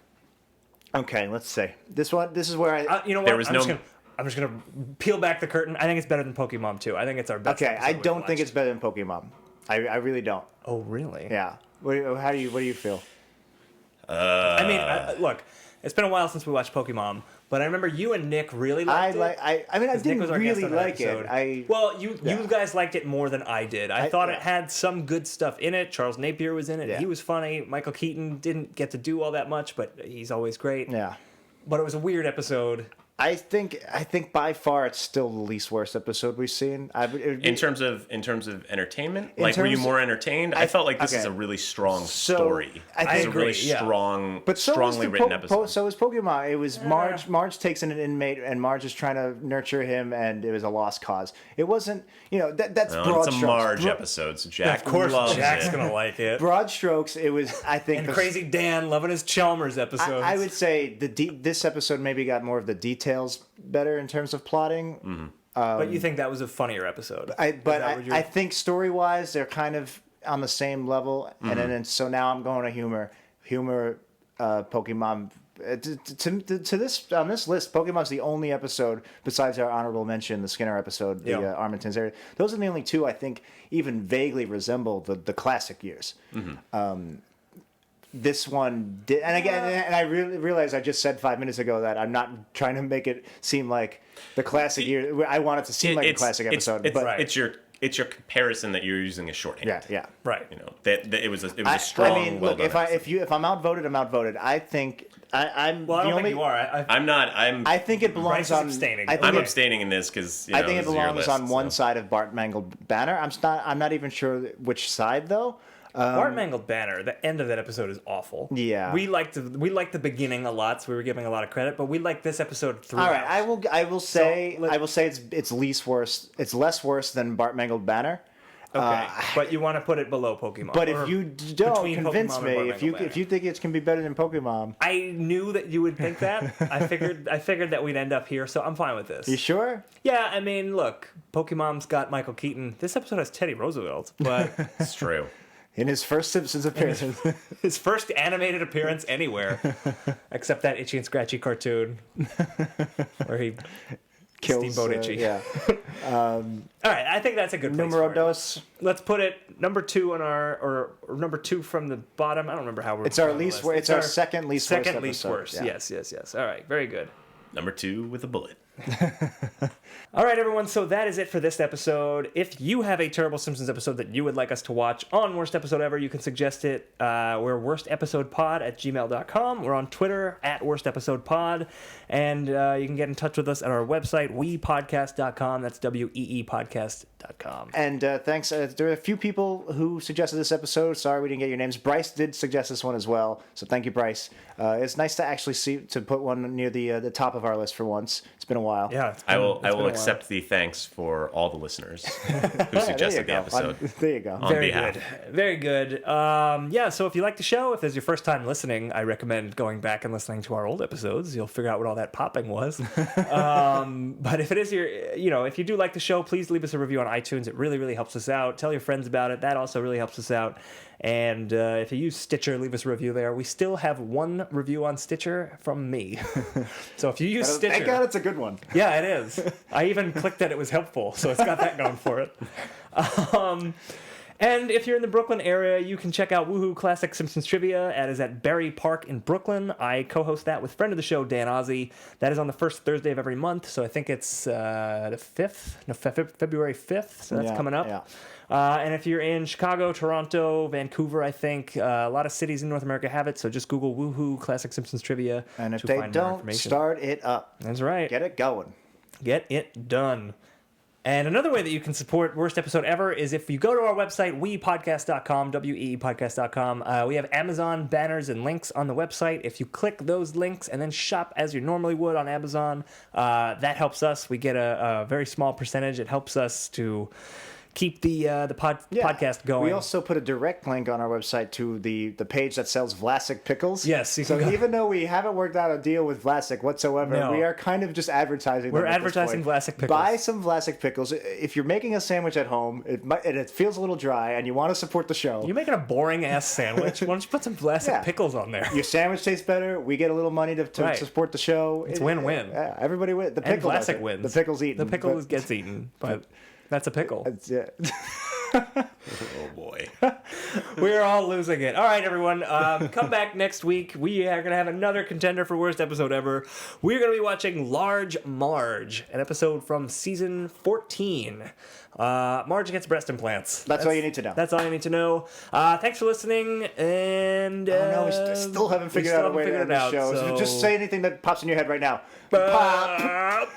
Okay, let's see. This is where I. You know what? There was I'm just gonna peel back the curtain. I think it's better than Pokemon 2. I think it's our best. Okay, episode I we've don't think watched. it's better than Pokemon. I really don't. Oh, really? Yeah. What do you feel? I mean, look, it's been a while since we watched Pokemon, but I remember you and Nick really liked it. I mean, I 'Cause Nick didn't was our guest really on that like episode. it. Well, you guys liked it more than I did. I thought it yeah. had some good stuff in it. Charles Napier was in it. Yeah. He was funny. Michael Keaton didn't get to do all that much, but he's always great. Yeah. But it was a weird episode. I think by far it's still the least worst episode we've seen. In terms of entertainment, like were you terms- more entertained? I felt like this is okay. a really strong So, story. I It's a think- really yeah. strong, But so strongly was written episode. So was Pokemon. It was Marge. Marge takes in an inmate, and Marge is trying to nurture him, and it was a lost cause. It wasn't, that's Well, broad it's a strokes. Marge episode, so Jack Of course, loves Jack's it. gonna like it. Broad strokes. It was. I think And Crazy Dan loving his Chalmers episodes. I would say this episode maybe got more of the details better in terms of plotting. Mm-hmm. But you think that was a funnier episode? I think story wise they're kind of on the same level, Mm-hmm. and so now I'm going to humor Pokemon. To this on this list, Pokemon's the only episode besides our honorable mention, the Skinner episode, the Yeah. Armington's area. Those are the only 2 I think even vaguely resemble the classic years. Mm-hmm. This one did, and again, and I really realized I just said 5 minutes ago that I'm not trying to make it seem like the classic year. I want it to seem like a classic episode, but It's your comparison that you're using as shorthand. yeah. Right. You know that it was a strong. I mean, well look, done if I'm outvoted, I'm outvoted. I think I'm. Well, I the don't only, think you are. I'm not. I think it belongs Bryce is on. abstaining. I think I'm it, abstaining in this because I think it belongs on one side of Bart Mangled Banner. I'm not even sure which side though. Bart Mangled Banner, the end of that episode is awful. Yeah. We liked the beginning a lot, so we were giving a lot of credit, but we liked this episode throughout. All right, I will say So, it's least worse. It's less worse than Bart Mangled Banner. Okay, but you want to put it below Pokemon. But or if you don't between convince Pokemon and me, Bart if you Mangled Banner. think it can be better than Pokemon, I knew that you would think that. I figured that we'd end up here, so I'm fine with this. you sure? Yeah, I mean, look, Pokemon's got Michael Keaton. This episode has Teddy Roosevelt, but It's true. In his first Simpsons appearance, his first animated appearance anywhere, except that Itchy and Scratchy cartoon where he kills Steamboat Itchy. Yeah. All right, I think that's a good place Numero for it. dos. Let's put it number 2 on our or number 2 from the bottom. I don't remember how we're. It's our on the least. list. It's our second least worst. second least episode. worst. Yeah. Yes. All right, very good. Number 2 with a bullet. All right, everyone. So that is it for this episode. If you have a terrible Simpsons episode that you would like us to watch on Worst Episode Ever, you can suggest it. We're worstepisodepod@gmail.com. We're on Twitter @worstepisodepod. And you can get in touch with us at our website, weepodcast.com. That's weepodcast.com. And thanks. There are a few people who suggested this episode. Sorry we didn't get your names. Bryce did suggest this one as well. So thank you, Bryce. It's nice to actually put one near the top of our list for once. It's been a while. Yeah. I will been a while. accept the thanks for all the listeners who suggested the episode. There you go. On Very behalf. good. Very good. Yeah, so if you like the show, if this is your first time listening, I recommend going back and listening to our old episodes. You'll figure out what all that popping was. But if it is if you do like the show, please leave us a review on iTunes. It really, really helps us out. Tell your friends about it. That also really helps us out. And if you use Stitcher, leave us a review there. We still have one review on Stitcher from me. So if you use Stitcher... Thank God it's a good one. Yeah, it is. I even clicked that it was helpful, so it's got that going for it. And if you're in the Brooklyn area, you can check out Woohoo Classic Simpsons Trivia. That is at Berry Park in Brooklyn. I co-host that with friend of the show, Dan Ozzie. That is on the first Thursday of every month, so I think it's the 5th? No, February 5th, so that's coming up. Yeah. And if you're in Chicago, Toronto, Vancouver, I think a lot of cities in North America have it, so just Google Woohoo Classic Simpsons Trivia And if to they find more don't, information. start it up. That's right. Get it going. Get it done. And another way that you can support Worst Episode Ever is if you go to our website, weepodcast.com, weepodcast.com. We have Amazon banners and links on the website. If you click those links and then shop as you normally would on Amazon, that helps us. We get a very small percentage. It helps us to keep the podcast going. We also put a direct link on our website to the page that sells Vlasic pickles. Yes. So even though we haven't worked out a deal with Vlasic whatsoever, we are kind of just advertising them. We're advertising Vlasic pickles. Buy some Vlasic pickles. If you're making a sandwich at home, it feels a little dry, and you want to support the show. You're making a boring-ass sandwich. Why don't you put some Vlasic pickles on there? Your sandwich tastes better. We get a little money to support the show. It's win-win. Yeah, everybody wins. The pickle and Vlasic wins. The pickle's eaten. The pickle gets eaten, but that's a pickle. Oh boy. We're all losing it. All right, everyone. Come back next week. We are going to have another contender for Worst Episode Ever. We're going to be watching Large Marge, an episode from season 14. Marge gets breast implants. That's all you need to know. That's all you need to know. Thanks for listening. And we still haven't figured out a way to end the show. So just say anything that pops in your head right now. Pop.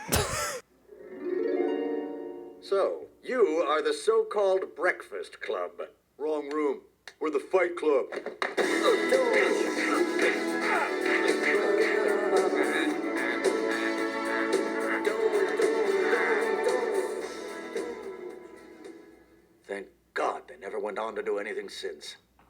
So, you are the so-called Breakfast Club. Wrong room. We're the Fight Club. Thank God they never went on to do anything since.